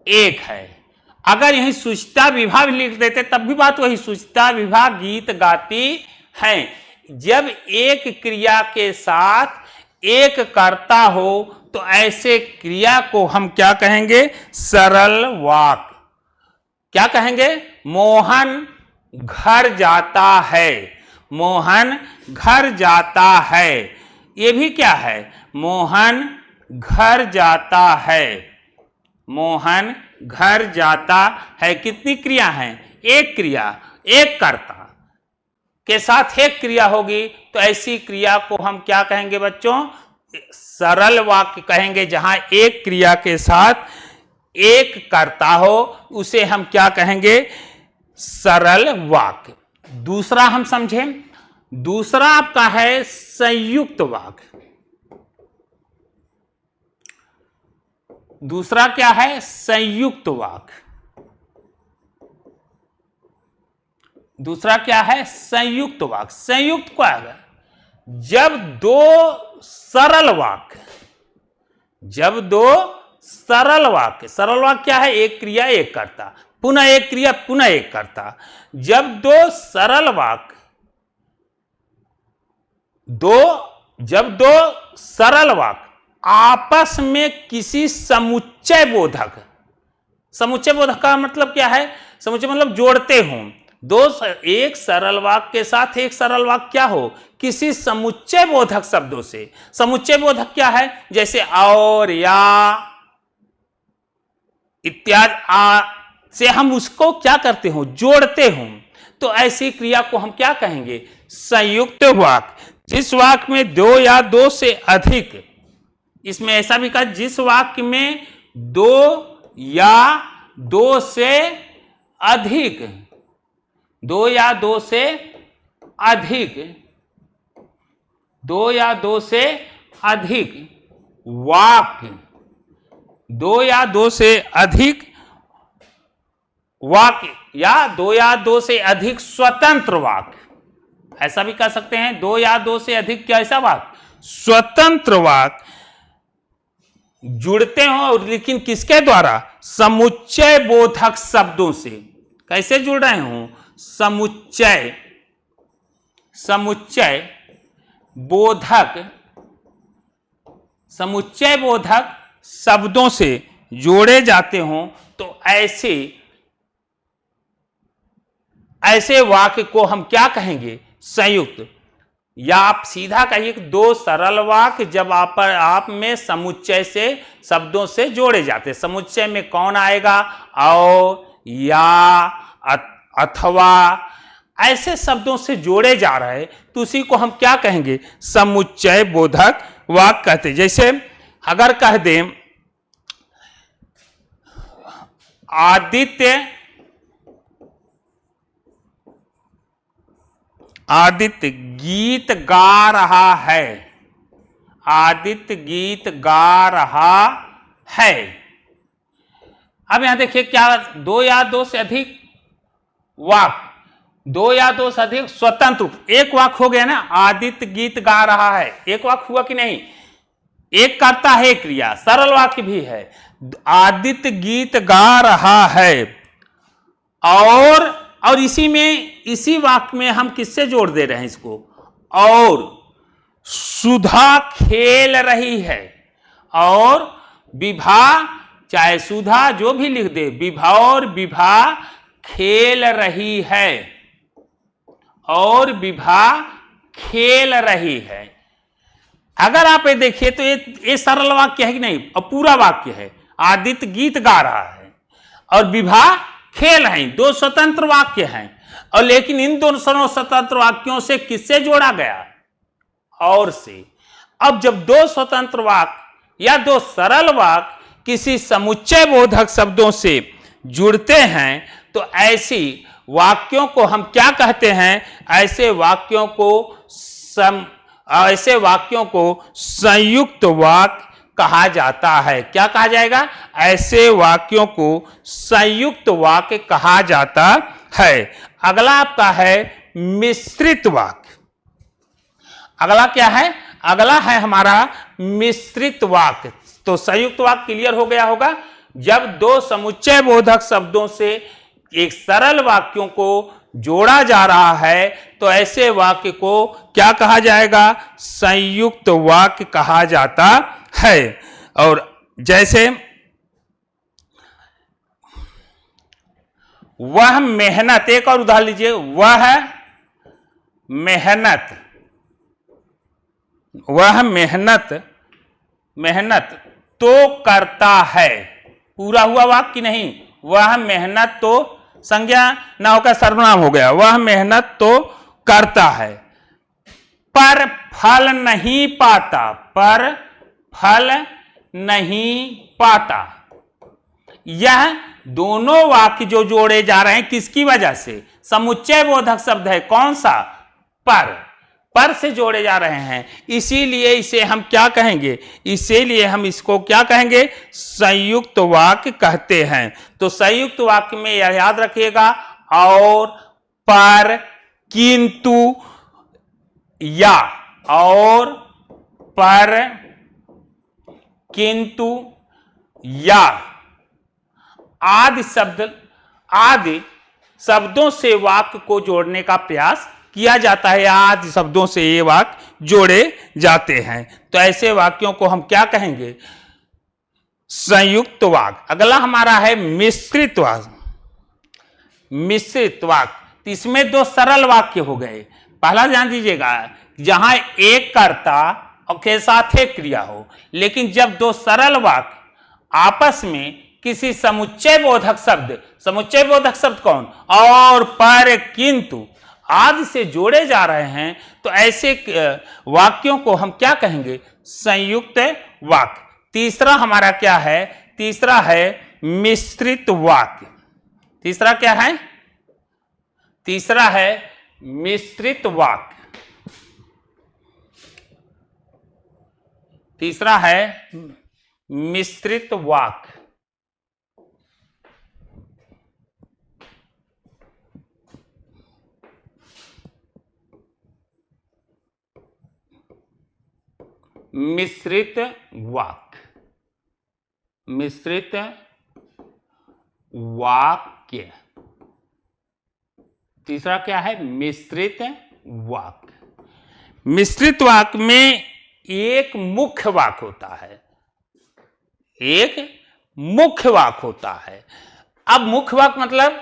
एक है। अगर यही सुचिता विभा भी लिख देते तब भी बात वही, सुचिता विभा गीत गाती है। जब एक क्रिया के साथ एक कर्ता हो तो ऐसे क्रिया को हम क्या कहेंगे? सरल वाक्य। क्या कहेंगे? मोहन घर जाता है। मोहन घर जाता है। ये भी क्या है? मोहन घर जाता है। मोहन घर जाता है। कितनी क्रिया हैं? एक क्रिया, एक कर्ता के साथ एक क्रिया होगी, तो ऐसी क्रिया को हम क्या कहेंगे बच्चों? सरल वाक्य कहेंगे। जहां एक क्रिया के साथ एक कर्ता हो उसे हम क्या कहेंगे? सरल वाक्य। दूसरा हम समझें। दूसरा आपका है संयुक्त वाक्य। दूसरा क्या है? संयुक्त वाक्य। दूसरा क्या है? संयुक्त वाक्य। संयुक्त क्या है? जब दो सरल वाक्य, जब दो सरल वाक्य, सरल वाक्य क्या है? एक क्रिया एक कर्ता, पुनः एक क्रिया पुनः एक कर्ता। जब दो सरल वाक्य जब दो सरल वाक्य आपस में किसी समुच्चय बोधक का मतलब क्या है? समुच्चय मतलब जोड़ते हों। एक सरल वाक्य के साथ एक सरल वाक्य क्या हो? किसी समुच्चय बोधक शब्दों से। समुच्चय बोधक क्या है? जैसे और, या इत्यादि से हम उसको क्या करते हो? जोड़ते हो। तो ऐसी क्रिया को हम क्या कहेंगे? संयुक्त वाक्य। जिस वाक्य में दो या दो से अधिक, इसमें ऐसा भी कहा जिस वाक्य में दो या दो से अधिक, दो या दो से अधिक, दो या दो से अधिक वाक्य, दो या दो से अधिक वाक्य या दो या दो से अधिक स्वतंत्र वाक्य, ऐसा भी कह सकते हैं। दो या दो से अधिक कैसा वाक्य? स्वतंत्र वाक्य जुड़ते हो, लेकिन किसके द्वारा? समुच्चय बोधक शब्दों से। कैसे जुड़ रहे हो? समुच्चय बोधक शब्दों से जोड़े जाते हो। तो ऐसे वाक्य को हम क्या कहेंगे? संयुक्त। या आप सीधा कहिए कि दो सरल वाक्य जब आप में समुच्चय से शब्दों से जोड़े जाते। समुच्चय में कौन आएगा? और, या, अथवा, ऐसे शब्दों से जोड़े जा रहे, तो उसी को हम क्या कहेंगे? समुच्चय बोधक वाक्य कहते। जैसे अगर कह दें आदित्य गीत गा रहा है। आदित्य गीत गा रहा है। अब यहां देखिए क्या? दो या दो से अधिक वाक्य, दो या दो से अधिक स्वतंत्र, एक वाक्य हो गया ना। आदित्य गीत गा रहा है, एक वाक्य हुआ कि नहीं? एक करता है क्रिया, सरल वाक्य भी है। आदित्य गीत गा रहा है, और इसी वाक्य में हम किससे जोड़ दे रहे हैं इसको? और सुधा खेल रही है। और विभा, चाहे सुधा जो भी लिख दे, विभा और विभा खेल रही है। और विभा खेल रही है। अगर आप ये देखिए तो ये सरल वाक्य है कि नहीं? और पूरा वाक्य है। आदित्य गीत गा रहा है और विभा खेल है, दो स्वतंत्र वाक्य हैं। और लेकिन इन दोनों स्वतंत्र वाक्यों से किससे जोड़ा गया? और से। अब जब दो स्वतंत्र वाक्य या दो सरल वाक्य किसी समुच्चय बोधक शब्दों से जुड़ते हैं, तो ऐसी वाक्यों को हम क्या कहते हैं? ऐसे वाक्यों को संयुक्त वाक्य कहा जाता है। क्या कहा जाएगा? ऐसे वाक्यों को संयुक्त वाक्य कहा जाता है। अगला आपका है मिश्रित वाक्य। अगला क्या है? अगला है हमारा मिश्रित वाक्य। तो संयुक्त वाक्य क्लियर हो गया होगा। जब दो समुच्चय बोधक शब्दों से एक सरल वाक्यों को जोड़ा जा रहा है, तो ऐसे वाक्य को क्या कहा जाएगा? संयुक्त वाक्य कहा जाता है। और जैसे वह मेहनत, एक और उदाहरण लीजिए, वह मेहनत तो करता है। पूरा हुआ वाक्य नहीं। वह मेहनत तो संज्ञा ना होकर सर्वनाम हो गया। वह मेहनत तो करता है पर फल नहीं पाता। पर फल नहीं पाता। यह दोनों वाक्य जो जोड़े जा रहे हैं किसकी वजह से? समुच्चय बोधक शब्द है। कौन सा? पर से जोड़े जा रहे हैं। इसीलिए इसे हम क्या कहेंगे? इसीलिए हम इसको क्या कहेंगे? संयुक्त वाक्य कहते हैं। तो संयुक्त वाक्य में यह याद रखिएगा, और, पर, किंतु, या, और, पर, किंतु, या आदि शब्द आदि शब्दों से वाक्य को जोड़ने का प्रयास किया जाता है, आदि शब्दों से ये वाक्य जोड़े जाते हैं। तो ऐसे वाक्यों को हम क्या कहेंगे? संयुक्त वाक्य। अगला हमारा है मिश्रित वाक्य। मिश्रित वाक्य, तो इसमें दो सरल वाक्य हो गए। पहला ध्यान दीजिएगा, जहां एक कर्ता और के साथ एक क्रिया हो, लेकिन जब दो सरल वाक्य आपस में किसी समुच्चय बोधक शब्द, समुच्चय बोधक शब्द कौन? और, पर, किंतु आदि से जोड़े जा रहे हैं, तो ऐसे वाक्यों को हम क्या कहेंगे? संयुक्त वाक्य। तीसरा हमारा क्या है? तीसरा है मिश्रित वाक्य। तीसरा क्या है? तीसरा है मिश्रित वाक्य। तीसरा है मिश्रित वाक्य। मिश्रित वाक्य। मिश्रित वाक्य। तीसरा क्या है? मिश्रित वाक्य। मिश्रित वाक्य में एक मुख्य वाक्य होता है, एक मुख्य वाक्य होता है। अब मुख्य वाक्य मतलब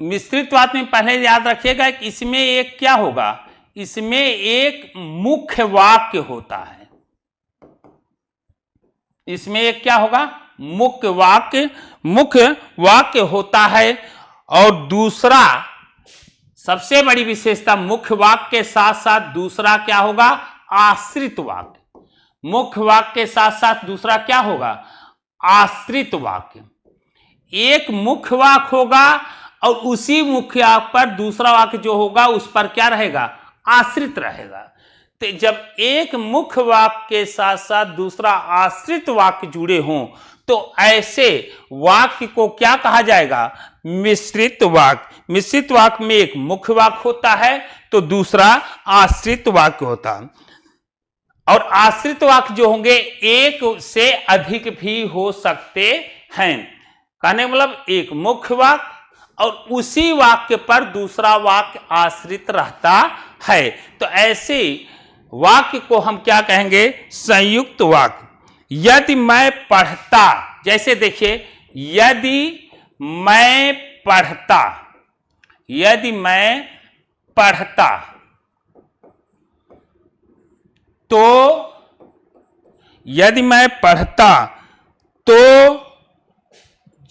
मिश्रित वाक्य में पहले याद रखिएगा कि इसमें एक क्या होगा? इसमें एक मुख्य वाक्य होता है। इसमें एक क्या होगा? मुख्य वाक्य, मुख्य वाक्य होता है। और दूसरा सबसे बड़ी विशेषता, मुख्य वाक्य के साथ साथ दूसरा क्या होगा? आश्रित वाक्य। मुख्य वाक्य के साथ साथ दूसरा क्या होगा? आश्रित वाक्य। एक मुख्य वाक्य होगा और उसी मुख्य वाक्य पर दूसरा वाक्य जो होगा उस पर क्या रहेगा? आश्रित रहेगा। तो जब एक मुख्य वाक्य के साथ साथ दूसरा आश्रित वाक्य जुड़े हों, तो ऐसे वाक्य को क्या कहा जाएगा? मिश्रित वाक्य। मिश्रित वाक्य में एक मुख्य वाक्य होता है तो दूसरा आश्रित वाक्य होता है। और आश्रित वाक्य जो होंगे एक से अधिक भी हो सकते हैं। कहने मतलब एक मुख्य वाक्य और उसी वाक्य पर दूसरा वाक्य आश्रित रहता है, तो ऐसे वाक्य को हम क्या कहेंगे? संयुक्त वाक्य। यदि मैं पढ़ता, जैसे देखिए, यदि मैं पढ़ता, यदि मैं पढ़ता तो, यदि मैं पढ़ता तो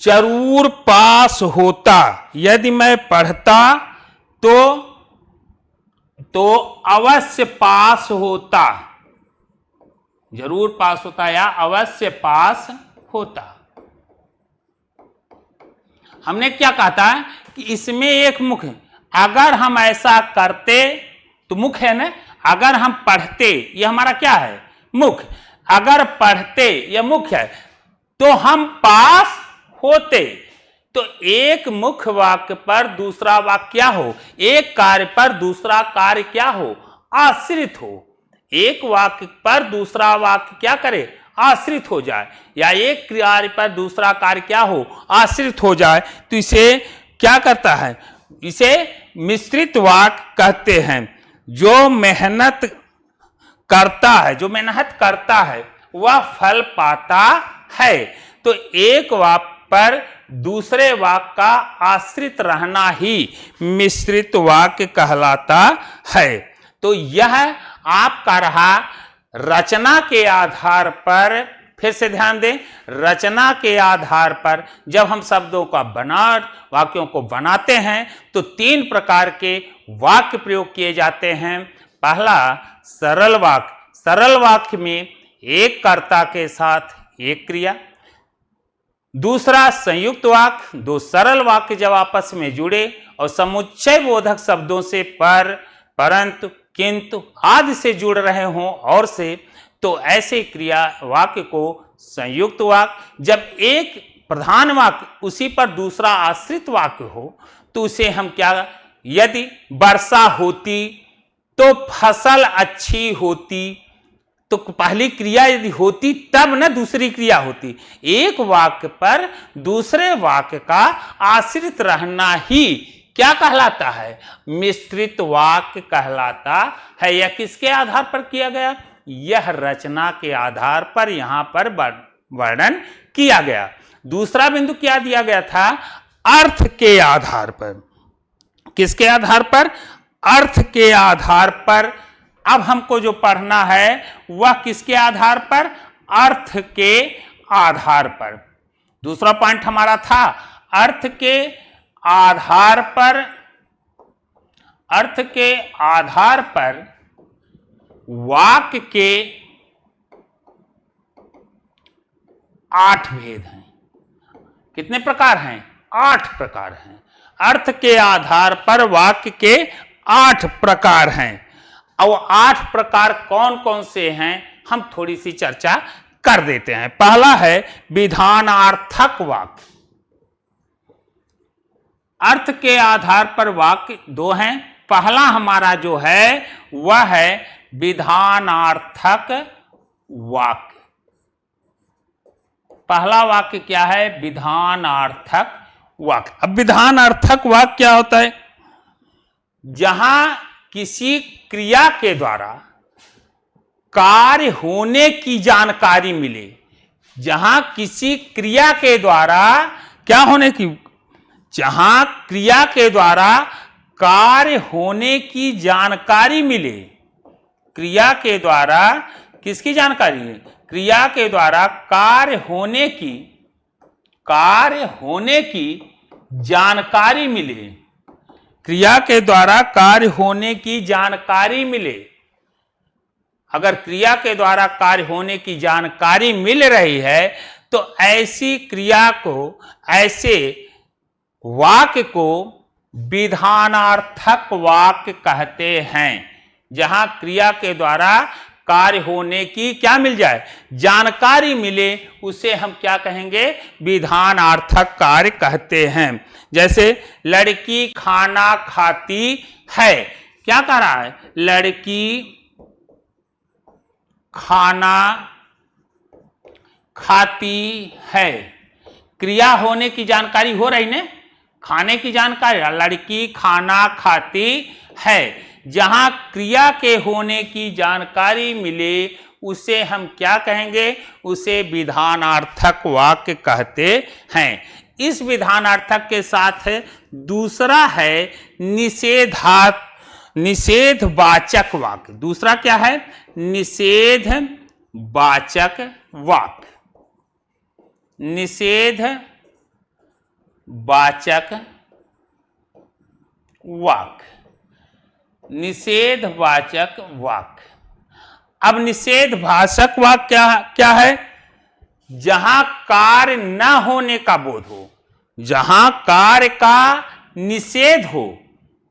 जरूर पास होता। यदि मैं पढ़ता तो अवश्य पास होता। जरूर पास होता या अवश्य पास होता। हमने क्या कहा था कि इसमें एक मुख्य, अगर हम ऐसा करते तो मुख्य है ना, अगर हम पढ़ते, यह हमारा क्या है? मुख्य। अगर पढ़ते यह मुख्य है तो हम पास होते। तो एक मुख्य वाक्य पर दूसरा वाक्य क्या हो? एक कार्य पर दूसरा कार्य क्या हो? आश्रित हो। एक वाक्य पर दूसरा वाक्य क्या करे? आश्रित हो जाए, या एक कार्य पर दूसरा कार्य क्या हो? आश्रित हो जाए, तो इसे क्या करता है? इसे मिश्रित वाक्य कहते हैं। जो मेहनत करता है, जो मेहनत करता है वह फल पाता है। तो एक वाक्य पर दूसरे वाक्य का आश्रित रहना ही मिश्रित वाक्य कहलाता है। तो यह आपका रहा रचना के आधार पर। फिर से ध्यान दें, रचना के आधार पर जब हम शब्दों का वाक्यों को बनाते हैं तो तीन प्रकार के वाक्य प्रयोग किए जाते हैं। पहला सरल वाक्य। सरल वाक्य में एक कर्ता के साथ एक क्रिया। दूसरा संयुक्त वाक्य, दो सरल वाक्य जब आपस में जुड़े और समुच्चय बोधक शब्दों से पर, परंतु, किंतु आदि से जुड़ रहे हों और से, तो ऐसे क्रिया वाक्य को संयुक्त वाक्य। जब एक प्रधान वाक्य उसी पर दूसरा आश्रित वाक्य हो तो उसे हम क्या, यदि वर्षा होती तो फसल अच्छी होती, तो पहली क्रिया यदि होती तब न दूसरी क्रिया होती। एक वाक्य पर दूसरे वाक्य का आश्रित रहना ही क्या कहलाता है? मिश्रित वाक्य कहलाता है। यह किसके आधार पर किया गया? यह रचना के आधार पर यहां पर वर्णन किया गया। दूसरा बिंदु क्या दिया गया था? अर्थ के आधार पर। किसके आधार पर? अर्थ के आधार पर। अब हमको जो पढ़ना है वह किसके आधार पर? अर्थ के आधार पर। दूसरा पॉइंट हमारा था अर्थ के आधार पर। अर्थ के आधार पर वाक्य के 8 भेद हैं। कितने प्रकार हैं? 8 प्रकार हैं। अर्थ के आधार पर वाक्य के 8 प्रकार हैं। और 8 प्रकार कौन कौन से हैं हम थोड़ी सी चर्चा कर देते हैं। पहला है विधानार्थक वाक्य। अर्थ के आधार पर वाक्य 2 हैं। पहला हमारा जो है वह है विधानार्थक वाक्य। पहला वाक्य क्या है? विधानार्थक वाक्य। अब विधानार्थक वाक्य क्या होता है? जहां किसी क्रिया के द्वारा कार्य होने की जानकारी मिले। जहां किसी क्रिया के द्वारा क्या होने की? जहां क्रिया के द्वारा कार्य होने की जानकारी मिले। क्रिया के द्वारा किसकी जानकारी है? क्रिया के द्वारा कार्य होने की जानकारी मिले। क्रिया के द्वारा कार्य होने की जानकारी मिले। अगर क्रिया के द्वारा कार्य होने की जानकारी मिल रही है तो ऐसी क्रिया को, ऐसे वाक्य को विधानार्थक वाक्य कहते हैं। जहां क्रिया के द्वारा कार्य होने की क्या मिल जाए? जानकारी मिले, उसे हम क्या कहेंगे? विधानार्थक कार्य कहते हैं। जैसे लड़की खाना खाती है। क्या कह रहा है? लड़की खाना खाती है। क्रिया होने की जानकारी हो रही ने, खाने की जानकारी। लड़की खाना खाती है। जहां क्रिया के होने की जानकारी मिले उसे हम क्या कहेंगे? उसे विधानार्थक वाक्य कहते हैं। इस विधानार्थक के साथ दूसरा है निषेधवाचक वाक्य। दूसरा क्या है? निषेधवाचक वाक्य। निषेधवाचक वाक्य। निषेधवाचक वाक्य। अब निषेधवाचक वाक्य क्या है? जहां कार्य न होने का बोध हो। जहां कार्य का निषेध हो।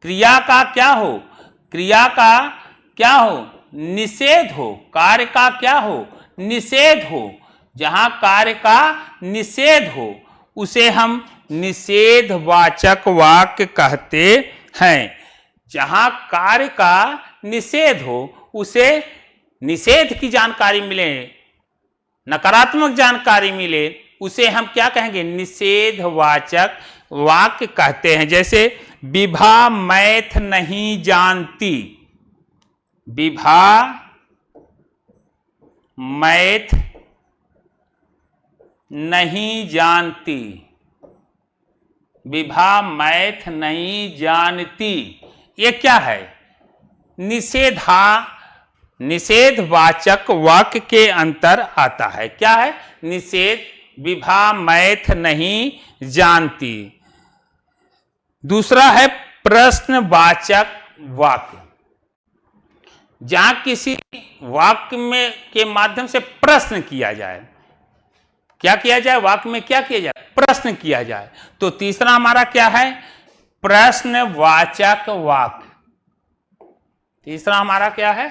क्रिया का क्या हो? क्रिया का क्या हो? निषेध हो। कार्य का क्या हो? निषेध हो। जहां कार्य का निषेध हो उसे हम निषेधवाचक वाक्य कहते हैं। जहां कार्य का निषेध हो, उसे निषेध की जानकारी मिले, नकारात्मक जानकारी मिले, उसे हम क्या कहेंगे? निषेधवाचक वाक्य कहते हैं। जैसे विभा मैथ नहीं जानती। विभा मैथ नहीं जानती। विभा मैथ नहीं जानती। ये क्या है? निषेधवाचक वाक्य के अंतर आता है। क्या है? निषेध। विभा मैथ नहीं जानती। दूसरा है प्रश्नवाचक वाक्य। जहां किसी वाक्य में के माध्यम से प्रश्न किया जाए। क्या किया जाए? वाक्य में क्या किया जाए? प्रश्न किया जाए। तो तीसरा हमारा क्या है? प्रश्नवाचक वाक्य। तीसरा हमारा क्या है?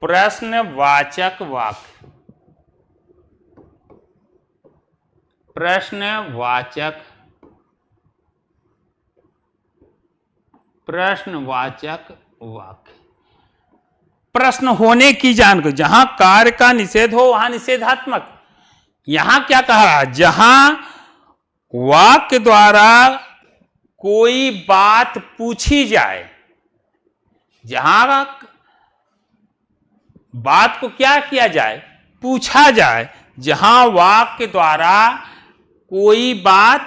प्रश्नवाचक वाक्य। प्रश्नवाचक वाक्य। प्रश्न होने की जानकारी, जहां कार्य का निषेध हो वहां निषेधात्मक। यहां क्या कहा, जहां वाक्य द्वारा कोई बात पूछी जाए, जहां बात को क्या किया जाए, पूछा जाए, जहां वाक्य द्वारा कोई बात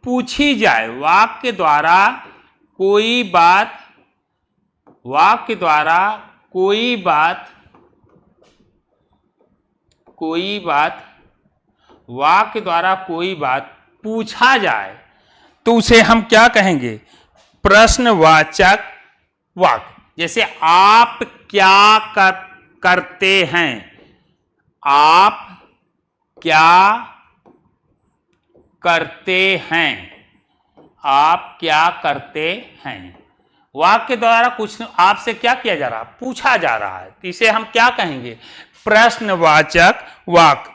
पूछी जाए, वाक्य द्वारा कोई बात, वाक्य द्वारा कोई बात, कोई बात, वाक्य द्वारा कोई बात पूछा जाए तो उसे हम क्या कहेंगे, प्रश्नवाचक वाक्य। जैसे आप क्या करते हैं, आप क्या करते हैं, आप क्या करते हैं। वाक्य द्वारा कुछ आपसे क्या किया जा रहा है, पूछा जा रहा है, तो इसे हम क्या कहेंगे, प्रश्नवाचक वाक्य।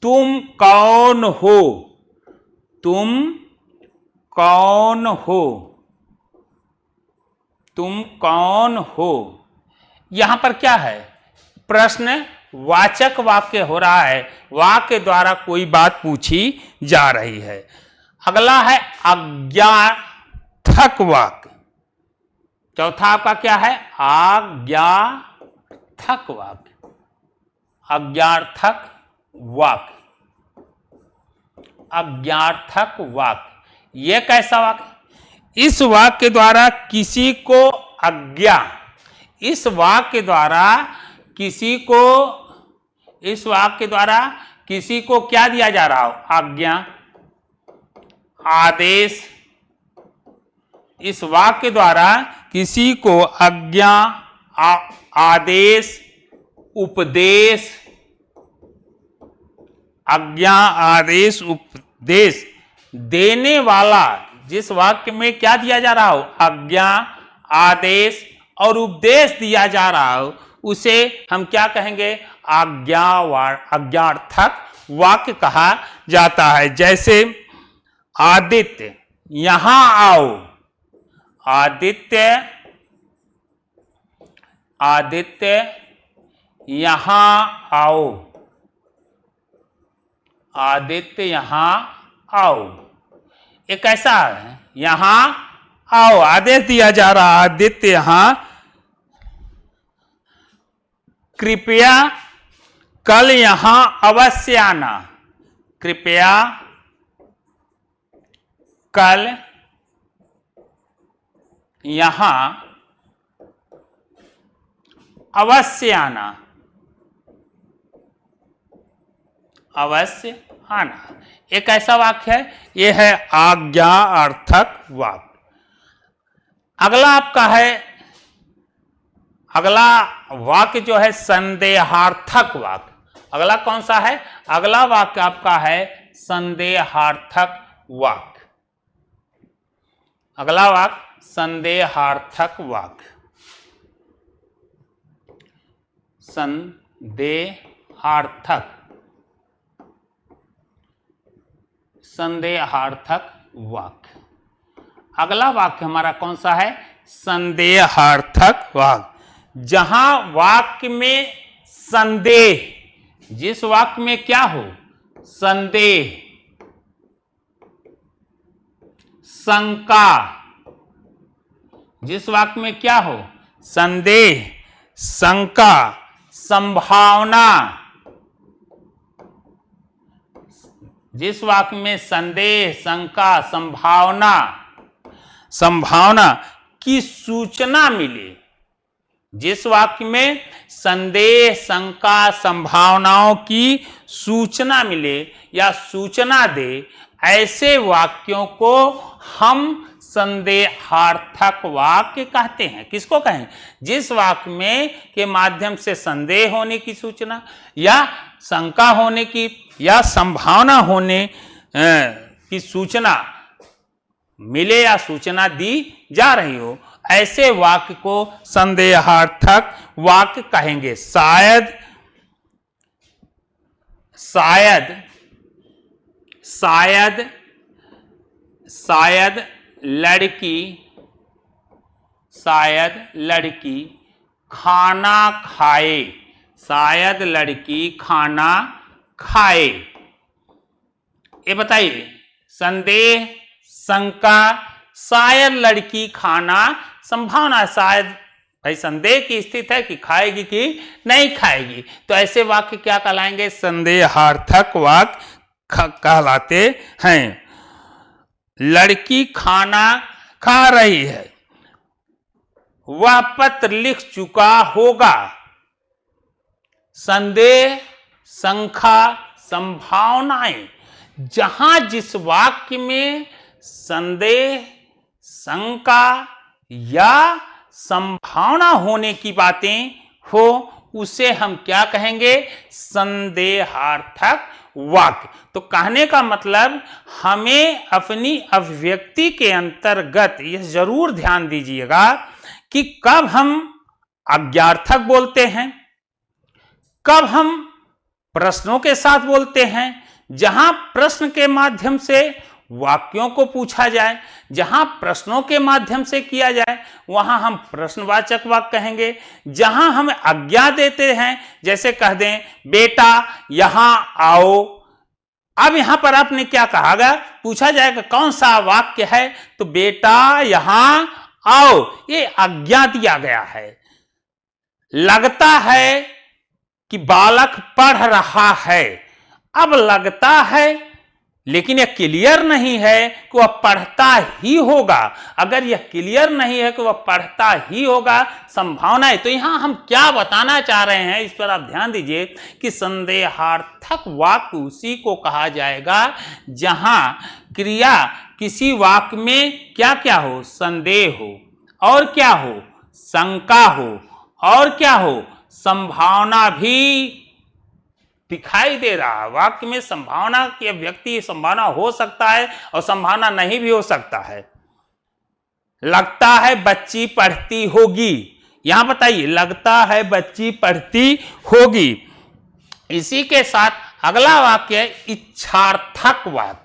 तुम कौन हो, तुम कौन हो, तुम कौन हो। यहां पर क्या है, प्रश्नवाचक वाक्य हो रहा है, वाक्य द्वारा कोई बात पूछी जा रही है। अगला है आज्ञार्थक वाक्य। चौथा आपका क्या है, आज्ञार्थक वाक्य, आज्ञार्थक वाक्य, आज्ञार्थक वाक्य। यह कैसा वाक्य, इस वाक्य द्वारा किसी को आज्ञा, इस वाक्य द्वारा किसी को, इस वाक्य द्वारा किसी को क्या दिया जा रहा हो, आज्ञा, आदेश। इस वाक्य द्वारा किसी को आज्ञा, आदेश, उपदेश, आज्ञा, आदेश, उपदेश देने वाला, जिस वाक्य में क्या दिया जा रहा हो, आज्ञा, आदेश और उपदेश दिया जा रहा हो, उसे हम क्या कहेंगे, आज्ञार्थक वाक्य कहा जाता है। जैसे आदित्य यहां आओ, आदित्य, आदित्य यहां आओ, आदित्य यहां आओ। एक कैसा है, यहां आओ, आदेश दिया जा रहा, आदित्य यहां। कृपया कल यहां अवश्य आना, कृपया कल यहां अवश्य आना, अवश्य आना। एक ऐसा वाक्य है, यह है आज्ञार्थक वाक्य। अगला आपका है, अगला वाक्य जो है संदेहार्थक वाक्य। अगला कौन सा है, अगला वाक्य आपका है संदेहार्थक वाक्य। अगला वाक्य संदेहार्थक वाक्य, संदेहार्थक, संदेहार्थक वाक्य। अगला वाक्य हमारा कौन सा है, संदेहार्थक वाक्य। जहां वाक्य में संदेह, जिस वाक्य में क्या हो, संदेह, शंका, जिस वाक्य में क्या हो, संदेह, शंका, संभावना, जिस वाक्य में संदेह, शंका, संभावना, संभावना की सूचना मिले, जिस वाक्य में संदेह, शंका, संभावनाओं की सूचना मिले या सूचना दे, ऐसे वाक्यों को हम संदेहार्थक वाक्य कहते हैं। किसको कहें, जिस वाक्य में के माध्यम से संदेह होने की सूचना या शंका होने की या संभावना होने की सूचना मिले या सूचना दी जा रही हो, ऐसे वाक्य को संदेहार्थक वाक्य कहेंगे। शायद, शायद, शायद, शायद लड़की, शायद लड़की खाना खाए, शायद लड़की खाना खाए। ये बताइए, संदेह, शंका, शायद लड़की खाना, संभावना, शायद भाई संदेह की स्थिति है कि खाएगी कि नहीं खाएगी, तो ऐसे वाक्य क्या कहलाएंगे? संदेहार्थक वाक्य कहलाते हैं। लड़की खाना खा रही है, वह पत्र लिख चुका होगा। संदेह, शंका, संभावनाएं, जहां जिस वाक्य में संदेह, शंका या संभावना होने की बातें हो, उसे हम क्या कहेंगे? संदेहार्थक वाक्य। तो कहने का मतलब हमें अपनी अभिव्यक्ति के अंतर्गत यह जरूर ध्यान दीजिएगा कि कब हम अज्ञार्थक बोलते हैं, कब हम प्रश्नों के साथ बोलते हैं। जहां प्रश्न के माध्यम से वाक्यों को पूछा जाए, जहां प्रश्नों के माध्यम से किया जाए, वहां हम प्रश्नवाचक वाक्य कहेंगे। जहां हम आज्ञा देते हैं, जैसे कह दें बेटा यहां आओ, अब यहां पर आपने क्या कहा? पूछा जाएगा कौन सा वाक्य है, तो बेटा यहां आओ, ये आज्ञा दिया गया है। लगता है कि बालक पढ़ रहा है, अब लगता है, लेकिन यह क्लियर नहीं है कि वह पढ़ता ही होगा। अगर यह क्लियर नहीं है कि वह पढ़ता ही होगा, संभावना है, तो यहां हम क्या बताना चाह रहे हैं, इस पर आप ध्यान दीजिए कि संदेहार्थक वाक्य उसी को कहा जाएगा जहां क्रिया किसी वाक्य में क्या क्या हो? संदेह हो, और क्या हो? शंका हो, और क्या हो? संभावना भी दिखाई दे रहा। वाक्य में संभावना की व्यक्ति, संभावना हो सकता है और संभावना नहीं भी हो सकता है। लगता है बच्ची पढ़ती होगी, यहां बताइए लगता है बच्ची पढ़ती होगी। इसी के साथ अगला वाक्य है इच्छार्थक वाक्य।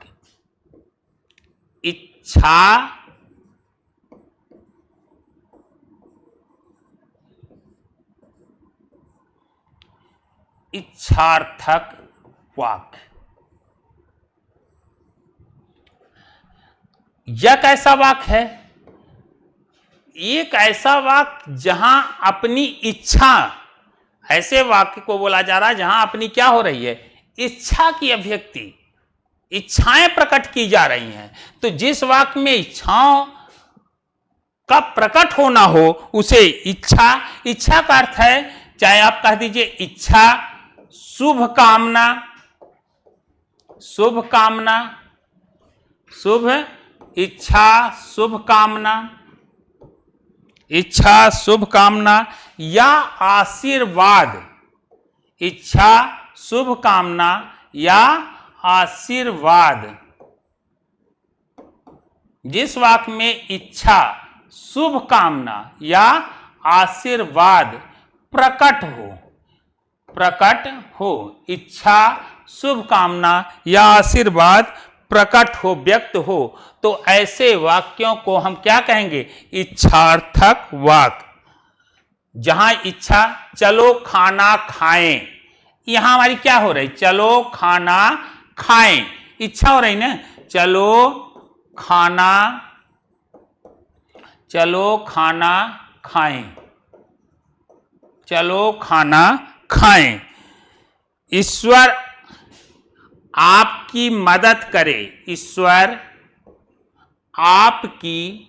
इच्छार्थक वाक्य, यह कैसा वाक्य है? एक ऐसा वाक्य जहां अपनी इच्छा, ऐसे वाक्य को बोला जा रहा है जहां अपनी क्या हो रही है? इच्छा की अभिव्यक्ति, इच्छाएं प्रकट की जा रही हैं। तो जिस वाक्य में इच्छाओं का प्रकट होना हो उसे इच्छा का अर्थ है, चाहे आप कह दीजिए इच्छा, शुभ कामना, शुभ कामना, शुभ इच्छा, शुभ कामना, इच्छा शुभ कामना, या आशीर्वाद, इच्छा शुभ कामना या आशीर्वाद। जिस वाक्य में इच्छा, शुभ कामना या आशीर्वाद प्रकट हो, इच्छा, शुभ कामना या आशीर्वाद प्रकट हो, व्यक्त हो, तो ऐसे वाक्यों को हम क्या कहेंगे? इच्छार्थक वाक्य। जहां इच्छा, चलो खाना खाएं, यहां हमारी क्या हो रही? चलो खाना खाएं, इच्छा हो रही ना, चलो खाना खाएं, चलो खाना खाएं। ईश्वर आपकी मदद करे, ईश्वर आपकी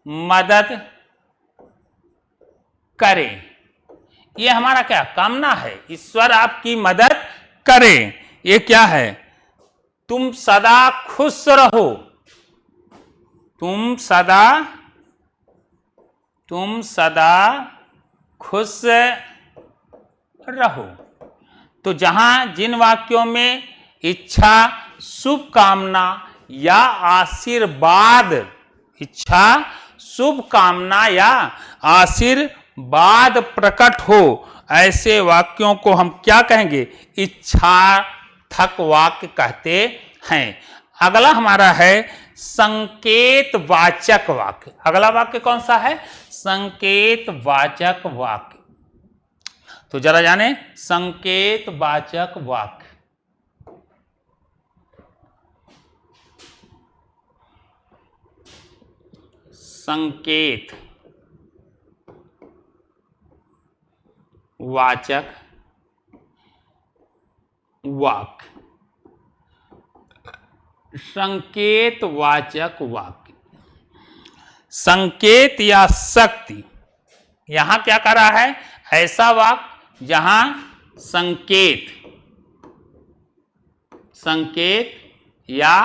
मदद करे, ये हमारा क्या कामना है? ईश्वर आपकी मदद करे। ये क्या है? तुम सदा खुश रहो, तुम सदा खुश रहो। तो जहां जिन वाक्यों में इच्छा, शुभ कामना या आशीर्वाद, इच्छा, शुभ कामना या आशीर्वाद प्रकट हो, ऐसे वाक्यों को हम क्या कहेंगे? इच्छार्थक वाक्य कहते हैं। अगला हमारा है संकेतवाचक वाक्य। अगला वाक्य कौन सा है? संकेतवाचक वाक्य। तो जरा जाने संकेतवाचक वाक्य। संकेत वाचक वाक्य। संकेतवाचक वाक्य। संकेत या शक्ति, यहां क्या कर रहा है? ऐसा वाक्य जहां संकेत या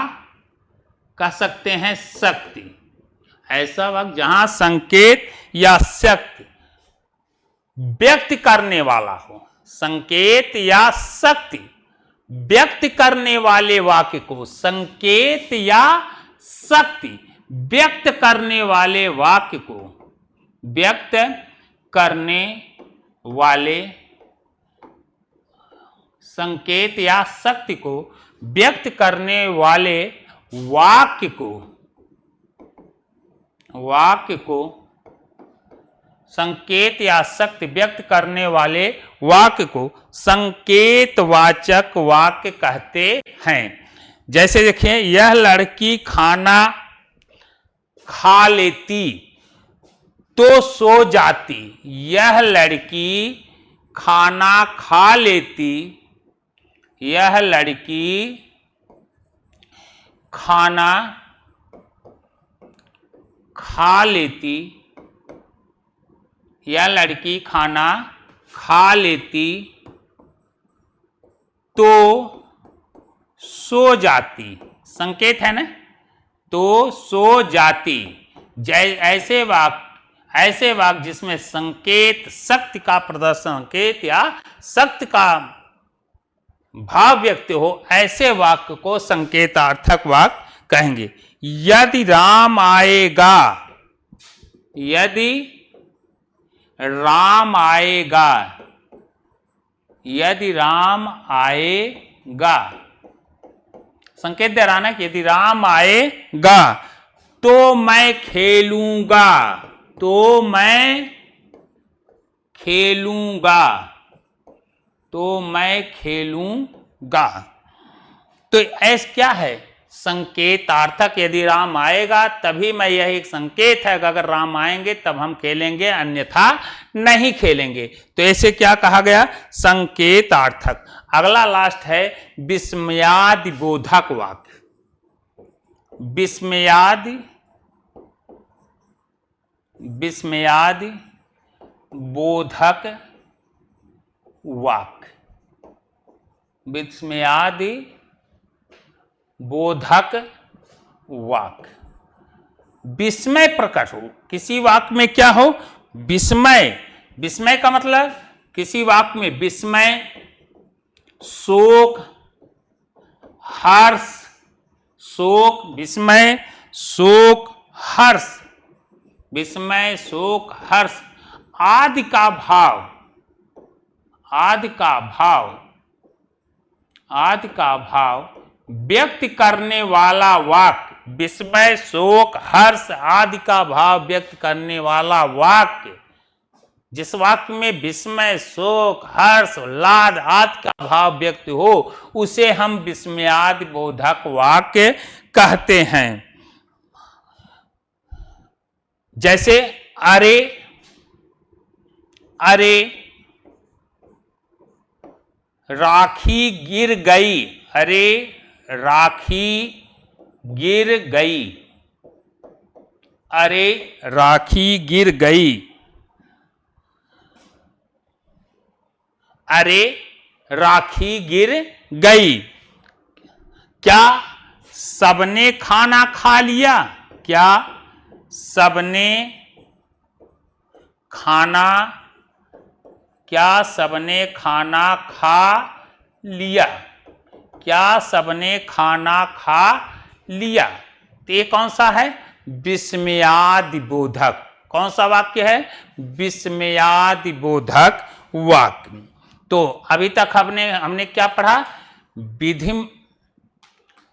कह सकते हैं शक्ति, ऐसा वाक्य जहां संकेत या शक्ति व्यक्त करने वाला हो। संकेत या शक्ति व्यक्त करने वाले वाक्य को, संकेत या शक्ति व्यक्त करने वाले वाक्य को, व्यक्त करने वाले संकेत या शक्ति को व्यक्त करने वाले वाक्य को संकेत या शक्ति व्यक्त करने वाले वाक्य को संकेतवाचक वाक्य कहते हैं। जैसे देखिए, यह लड़की खाना खा लेती तो सो जाती। यह लड़की खाना खा लेती, यह लड़की खाना खा लेती, यह लड़की खाना खा लेती तो सो जाती। संकेत है ना, तो सो जाती। ऐसे वाक्य जिसमें संकेत शक्ति का प्रदर्शन, संकेत या शक्ति का भाव व्यक्त हो, ऐसे वाक्य को संकेतार्थक वाक्य कहेंगे। यदि राम आएगा, यदि राम आएगा, यदि राम आएगा, संकेत दे रहा ना कि यदि राम आएगा तो मैं खेलूंगा, तो मैं खेलूंगा, तो मैं खेलूंगा। तो ऐसा क्या है? संकेतार्थक। यदि राम आएगा तभी मैं, यह एक संकेत है कि अगर राम आएंगे तब हम खेलेंगे, अन्यथा नहीं खेलेंगे। तो ऐसे क्या कहा गया? संकेतार्थक। अगला लास्ट है विस्मयादि बोधक वाक्य। विस्मयादि बोधक वाक्य। विस्मयादि बोधक वाक्य। विस्मय प्रकट हो, किसी वाक्य में क्या हो? विस्मय। विस्मय का मतलब किसी वाक्य में विस्मय, शोक, हर्ष, शोक, विस्मय, शोक, हर्ष, विस्मय, शोक, हर्ष आदि का भाव, आदि का भाव, आदि का भाव व्यक्त करने वाला वाक्य। विस्मय, शोक, हर्ष आदि का भाव व्यक्त करने वाला वाक्य, जिस वाक्य में विस्मय, शोक, हर्ष, लाद आदि का भाव व्यक्त हो, उसे हम विस्मयादि बोधक वाक्य कहते हैं। जैसे अरे, अरे राखी गिर गई, अरे राखी गिर गई, अरे राखी गिर गई, अरे राखी गिर गई। क्या सबने खाना खा लिया? क्या सबने खाना, क्या सबने खाना खा लिया? क्या सबने खाना खा लिया? तो ये कौन सा है? विस्मयादि बोधक। कौन सा वाक्य है? विस्मयादि बोधक वाक्य। तो अभी तक हमने क्या पढ़ा? विधि।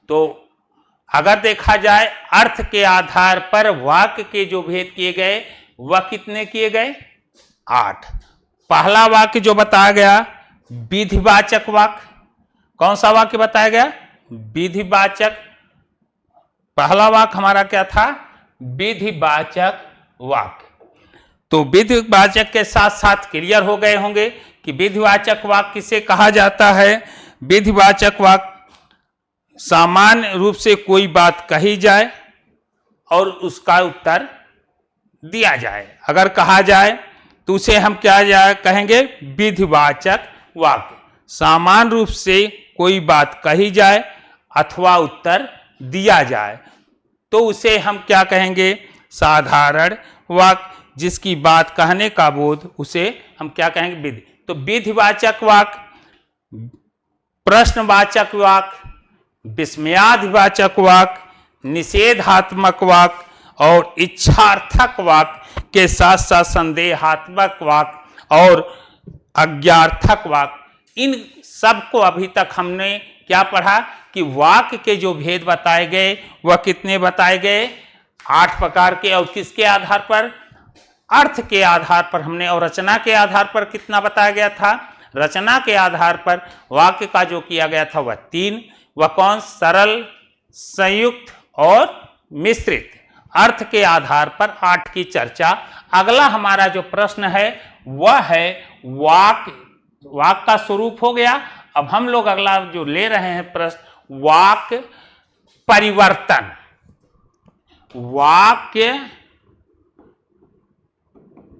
तो अगर देखा जाए अर्थ के आधार पर वाक्य के जो भेद किए गए वह कितने किए गए? 8। पहला वाक्य जो बताया गया विधिवाचक वाक्य, कौन सा वाक्य बताया गया? विधिवाचक। पहला वाक्य हमारा क्या था? विधिवाचक वाक्य। तो विधिवाचक के साथ साथ क्लियर हो गए होंगे कि विधिवाचक वाक्य किसे कहा जाता है? विधिवाचक वाक्य सामान्य रूप से कोई बात कही जाए और उसका उत्तर दिया जाए। अगर कहा जाए तो उसे हम क्या कहेंगे? विधिवाचक वाक्य। सामान्य रूप से कोई बात कही जाए अथवा उत्तर दिया जाए तो उसे हम क्या कहेंगे? साधारण वाक्य। जिसकी बात कहने का बोध उसे हम क्या कहेंगे? विधि। तो विधिवाचक वाक्य, प्रश्नवाचक वाक्य, विस्मयादिवाचक वाक्य, निषेधात्मक वाक्य और इच्छार्थक वाक्य के साथ साथ संदेहात्मक वाक्य और अज्ञार्थक वाक्य, इन सबको अभी तक हमने क्या पढ़ा कि वाक्य के जो भेद बताए गए वह कितने बताए गए? 8 प्रकार के। और किसके आधार पर? अर्थ के आधार पर हमने। और रचना के आधार पर कितना बताया गया था? रचना के आधार पर वाक्य का जो किया गया था वह 3। वह कौन? सरल, संयुक्त और मिश्रित। अर्थ के आधार पर 8 की चर्चा। अगला हमारा जो प्रश्न है वह है वाक्य। वाक्य का स्वरूप हो गया। अब हम लोग अगला जो ले रहे हैं प्रश्न, वाक्य परिवर्तन। वाक्य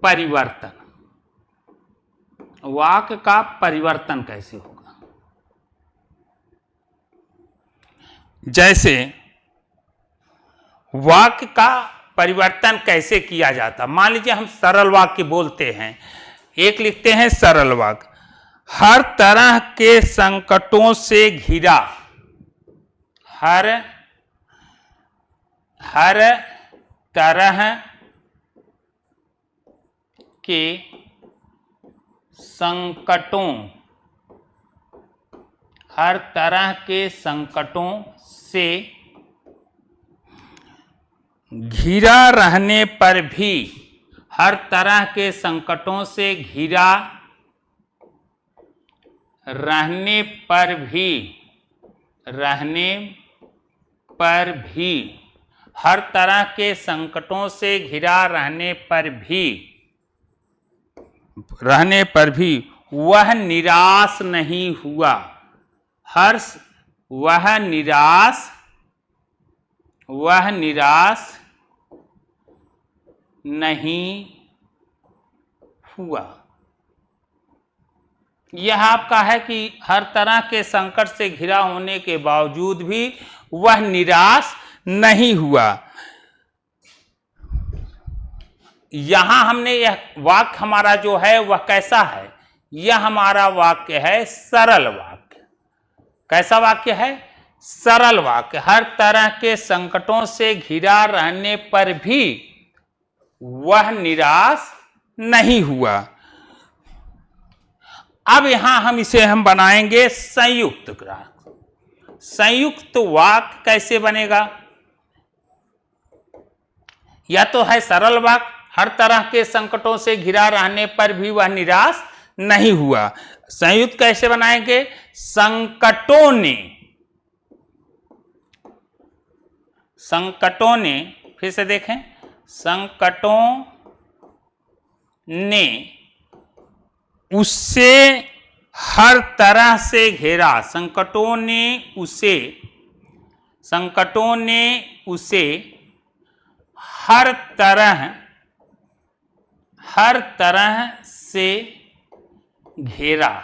परिवर्तन। वाक्य का परिवर्तन कैसे होगा? जैसे वाक्य का परिवर्तन कैसे किया जाता? मान लीजिए हम सरल वाक्य बोलते हैं। एक लिखते हैं सरल वाक्य, हर तरह के संकटों से घिरा। हर तरह के संकटों, हर तरह के संकटों से घिरा रहने पर भी, हर तरह के संकटों से घिरा रहने पर भी, हर तरह के संकटों से घिरा रहने पर भी वह निराश नहीं हुआ। वह निराश नहीं हुआ। यह आपका है कि हर तरह के संकट से घिरा होने के बावजूद भी वह निराश नहीं हुआ। यहां हमने यह वाक्य हमारा जो है वह कैसा है? यह हमारा वाक्य है सरल वाक्य। कैसा वाक्य है? सरल वाक्य। हर तरह के संकटों से घिरा रहने पर भी वह निराश नहीं हुआ। अब यहां हम बनाएंगे संयुक्त वाक्य। संयुक्त वाक्य कैसे बनेगा? या तो है सरल वाक्य, हर तरह के संकटों से घिरा रहने पर भी वह निराश नहीं हुआ। संयुक्त कैसे बनाएंगे? संकटों ने, फिर से देखें, संकटों ने उससे हर तरह से घेरा। संकटों ने उसे हर तरह से घेरा।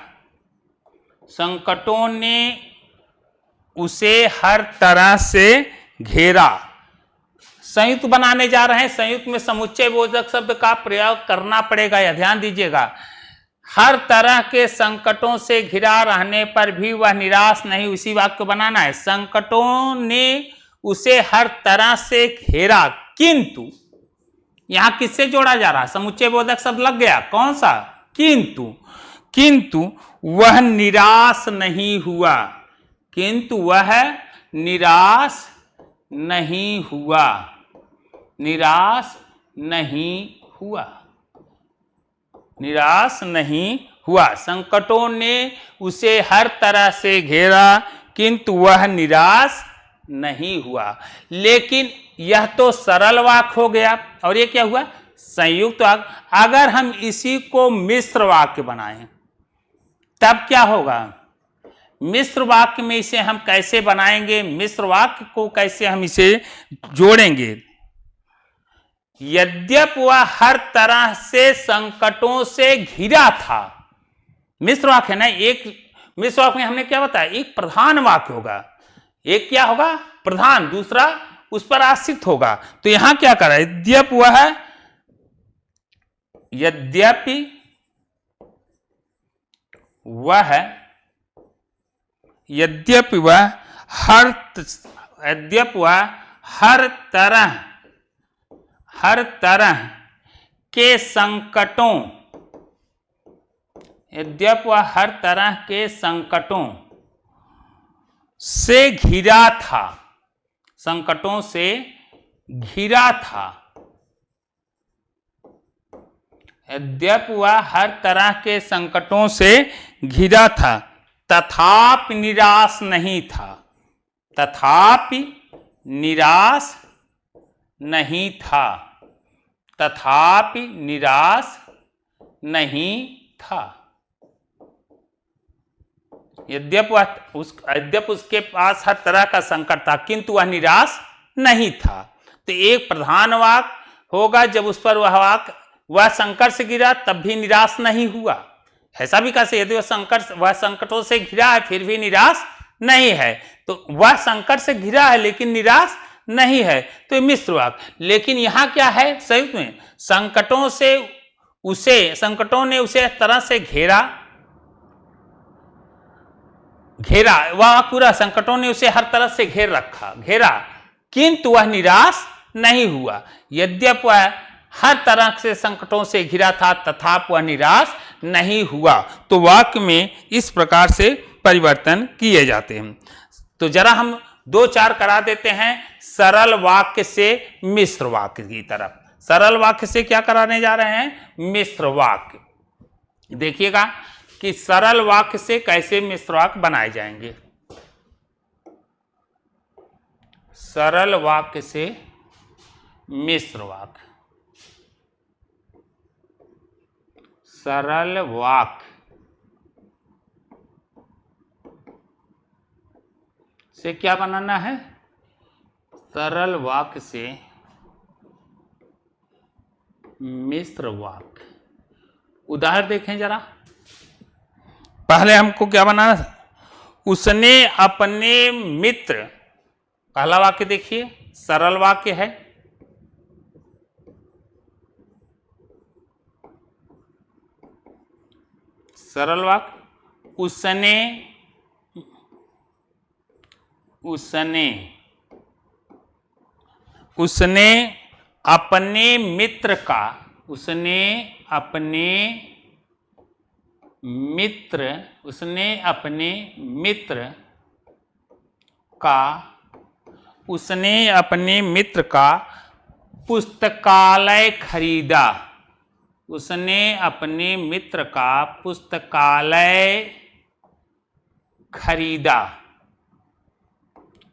संकटों ने उसे हर तरह से घेरा। संयुक्त बनाने जा रहे हैं। संयुक्त में समुच्चय बोधक शब्द का प्रयोग करना पड़ेगा, यह ध्यान दीजिएगा। हर तरह के संकटों से घिरा रहने पर भी वह निराश नहीं, उसी वाक्य को बनाना है। संकटों ने उसे हर तरह से घेरा, किंतु यहां किससे जोड़ा जा रहा है? समुच्चय बोधक शब्द लग गया। कौन सा? किंतु वह निराश नहीं हुआ। किंतु वह निराश नहीं हुआ, निराश नहीं हुआ, निराश नहीं हुआ। संकटों ने उसे हर तरह से घेरा किंतु वह निराश नहीं हुआ। लेकिन यह तो सरल वाक्य हो गया और ये क्या हुआ, संयुक्त वाक्य। अगर हम इसी को मिश्र वाक्य बनाएं तब क्या होगा, मिश्र वाक्य में इसे हम कैसे बनाएंगे, मिश्र वाक्य को कैसे हम इसे जोड़ेंगे। यद्यपि वह हर तरह से संकटों से घिरा था, मिश्र वाक्य है ना, एक मिश्र वाक्य में हमने क्या बताया, एक प्रधान वाक्य होगा, एक क्या होगा प्रधान, दूसरा उस पर आश्रित होगा। तो यहां क्या कर रहा है, यद्यपि वह हर तरह के संकटों, यद्यपि वह हर तरह के संकटों से घिरा था, संकटों से घिरा था, यद्यपि वह हर तरह के संकटों से घिरा था, तथापि निराश नहीं था, तथापि निराश नहीं था, तथापि निराश नहीं था। यद्यपि उसके पास हर तरह का संकट था किंतु वह निराश नहीं था। तो एक प्रधान वाक्य होगा, जब उस पर वह संकट से गिरा तब भी निराश नहीं हुआ। ऐसा भी कैसे, यदि वह संकटों से घिरा है फिर भी निराश नहीं है, तो वह संकट से घिरा है लेकिन निराश नहीं है, तो मिश्र वाक्य। लेकिन यहां क्या है, संयुक्त में संकटों ने उसे तरह से घेरा, वह पूरा संकटों ने उसे हर तरह से घेरा किंतु वह निराश नहीं हुआ। यद्यपि वह हर तरह से संकटों से घिरा था तथापि वह निराश नहीं हुआ। तो वाक्य में इस प्रकार से परिवर्तन किए जाते हैं। तो जरा हम 2-4 करा देते हैं सरल वाक्य से मिश्र वाक्य की तरफ। सरल वाक्य से क्या कराने जा रहे हैं, मिश्र वाक्य। देखिएगा कि सरल वाक्य से कैसे मिश्र वाक्य बनाए जाएंगे। सरल वाक्य से मिश्र वाक्य, सरल वाक्य से क्या बनाना है, सरल वाक्य से मिश्र वाक्य। उदाहरण देखें जरा। पहले हमको क्या बनाना, उसने अपने मित्र, पहला वाक्य देखिए सरल वाक्य है, सरल वाक्य। उसने अपने मित्र का, उसने अपने मित्र का पुस्तकालय खरीदा, उसने अपने मित्र का पुस्तकालय खरीदा,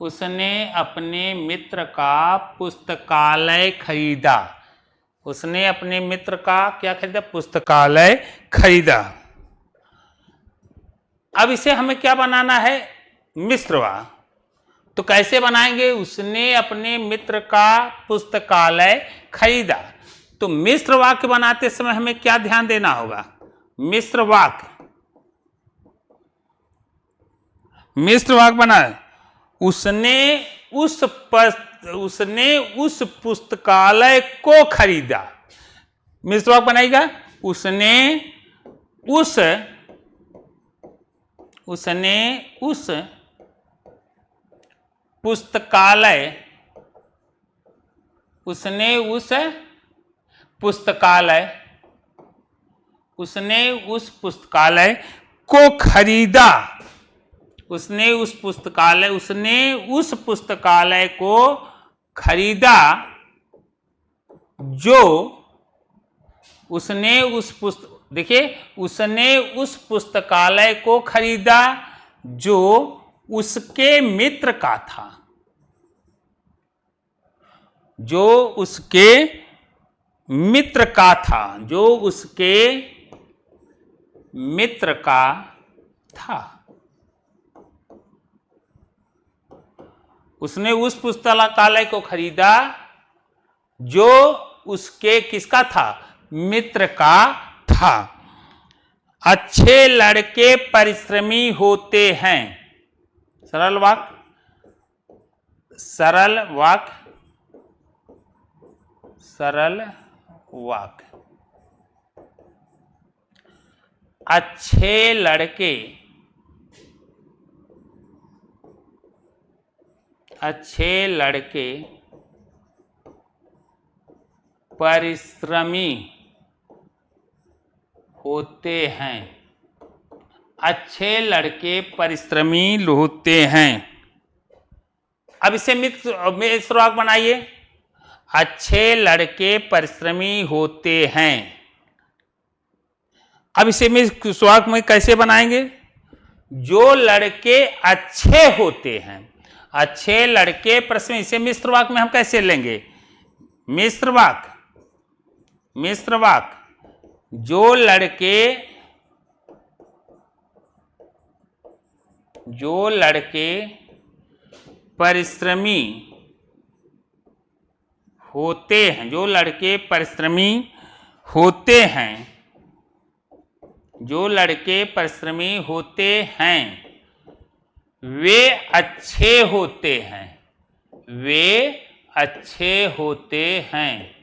उसने अपने मित्र का पुस्तकालय खरीदा, उसने अपने मित्र का क्या खरीदा, पुस्तकालय खरीदा। अब इसे हमें क्या बनाना है, मिश्र वाक्य। तो कैसे बनाएंगे, उसने अपने मित्र का पुस्तकालय खरीदा। तो मिश्र वाक्य बनाते समय हमें क्या ध्यान देना होगा, मिश्र वाक्य बनाए, उसने उस पुस्तकालय को खरीदा। मिश्र वाक्य बनाएगा, उसने उस पुस्तकालय को खरीदा, उसने उस पुस्तकालय को खरीदा जो उसने देखिए, उसने उस पुस्तकालय को खरीदा जो उसके मित्र का था, जो उसके मित्र का था, जो उसके मित्र का था। उसने उस पुस्तकालय को खरीदा जो उसके किसका था? मित्र का था। अच्छे लड़के परिश्रमी होते हैं। सरल वाक्य, सरल वाक्य, सरल वाक्य। अच्छे लड़के, अच्छे लड़के परिश्रमी होते हैं। अच्छे लड़के परिश्रमी होते हैं। अब इसे मिश्र वाक्य बनाइए। अच्छे लड़के परिश्रमी होते हैं। अब इसे मिश्र वाक्य में कैसे बनाएंगे? जो लड़के अच्छे होते हैं, अच्छे लड़के परिश्रमी, इसे मिश्र वाक्य में हम कैसे लेंगे? मिश्र वाक्य, मिश्र वाक्य। जो लड़के परिश्रमी होते हैं, जो लड़के परिश्रमी होते हैं, जो लड़के परिश्रमी होते हैं वे अच्छे होते हैं, वे अच्छे होते हैं।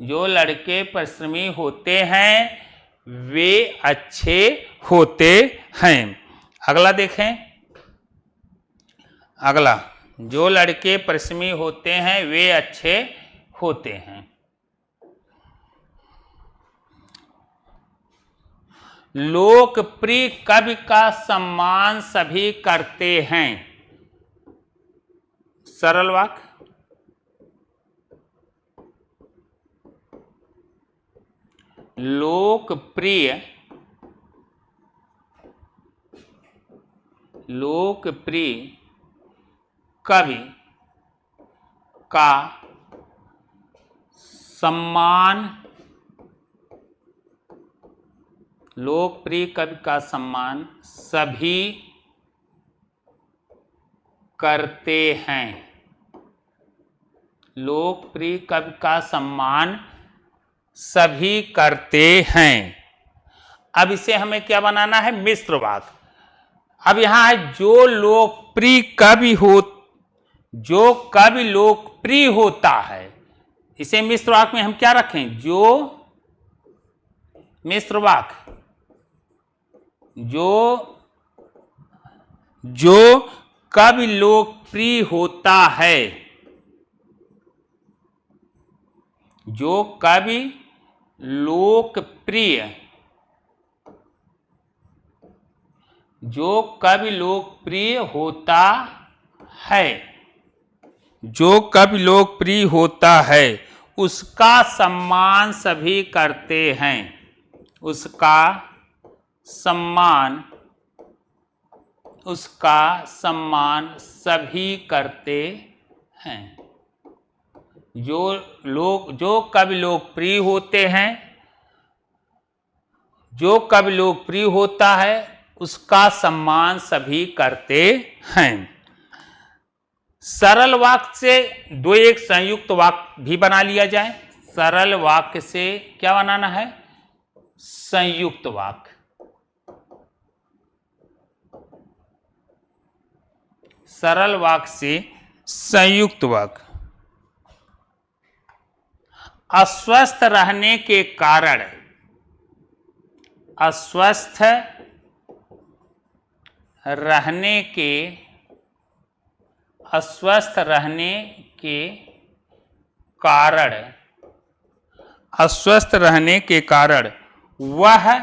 जो लड़के परिश्रमी होते हैं वे अच्छे होते हैं। अगला देखें, अगला, जो लड़के परिश्रमी होते हैं वे अच्छे होते हैं। लोकप्रिय कवि का सम्मान सभी करते हैं। सरल वाक्य, लोकप्रिय, लोकप्रिय कवि का सम्मान, लोकप्रिय कवि का सम्मान सभी करते हैं। लोकप्रिय कवि का सम्मान सभी करते हैं। अब इसे हमें क्या बनाना है? मिश्र वाक्य। अब यहां है जो लोकप्रिय कवि हो, जो कवि लोकप्रिय होता है, इसे मिश्र वाक्य में हम क्या रखें? जो मिश्र वाक्य, जो कवि लोकप्रिय होता है, जो कवि लोकप्रिय, जो कवि लोकप्रिय होता है, जो कवि लोकप्रिय होता है उसका सम्मान सभी करते हैं, उसका सम्मान, उसका सम्मान सभी करते हैं। जो कवि लोकप्रिय होते हैं, जो कवि लोकप्रिय होता है उसका सम्मान सभी करते हैं। सरल वाक्य से दो एक संयुक्त वाक्य भी बना लिया जाए। सरल वाक्य से क्या बनाना है? संयुक्त वाक्य। सरल वाक्य से संयुक्त वाक्य। अस्वस्थ रहने के कारण, अस्वस्थ रहने के, अस्वस्थ रहने के कारण, अस्वस्थ रहने के कारण वह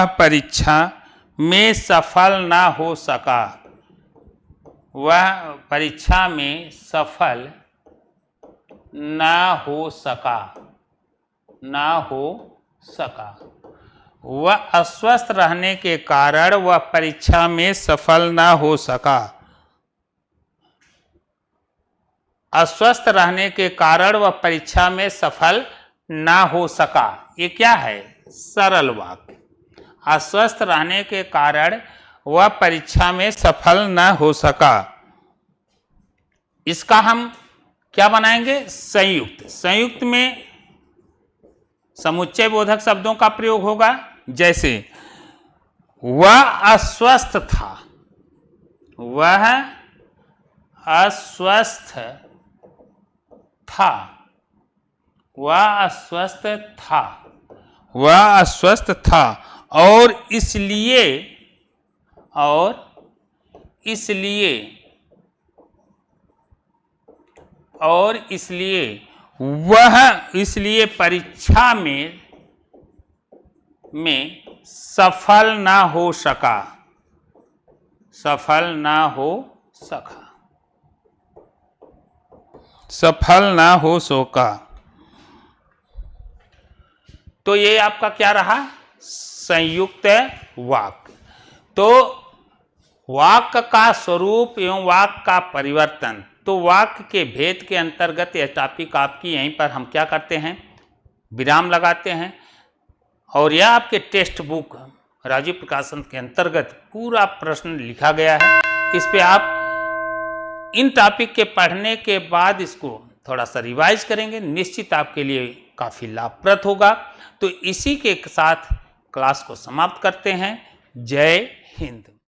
परीक्षा में सफल ना हो सका, वह परीक्षा में सफल ना हो सका, ना हो सका। वह अस्वस्थ रहने के कारण वह परीक्षा में सफल ना हो सका। अस्वस्थ रहने के कारण वह परीक्षा में सफल ना हो सका। ये क्या है? सरल वाक्य। अस्वस्थ रहने के कारण वह परीक्षा में सफल ना हो सका। इसका हम क्या बनाएंगे? संयुक्त। संयुक्त में समुच्चय बोधक शब्दों का प्रयोग होगा। जैसे वह अस्वस्थ था, वह अस्वस्थ था, वह अस्वस्थ था, वह अस्वस्थ था और इसलिए इसलिए परीक्षा में सफल ना हो सका, सफल ना हो सका, सफल ना हो सका। तो ये आपका क्या रहा? संयुक्त वाक्य। तो वाक्य का स्वरूप एवं वाक्य का परिवर्तन, तो वाक्य के भेद के अंतर्गत यह टॉपिक आपकी यहीं पर हम क्या करते हैं? विराम लगाते हैं। और यह आपके टेक्स्ट बुक राजीव प्रकाशन के अंतर्गत पूरा प्रश्न लिखा गया है। इस पे आप इन टॉपिक के पढ़ने के बाद इसको थोड़ा सा रिवाइज करेंगे, निश्चित आपके लिए काफ़ी लाभप्रद होगा। तो इसी के साथ क्लास को समाप्त करते हैं। जय हिंद।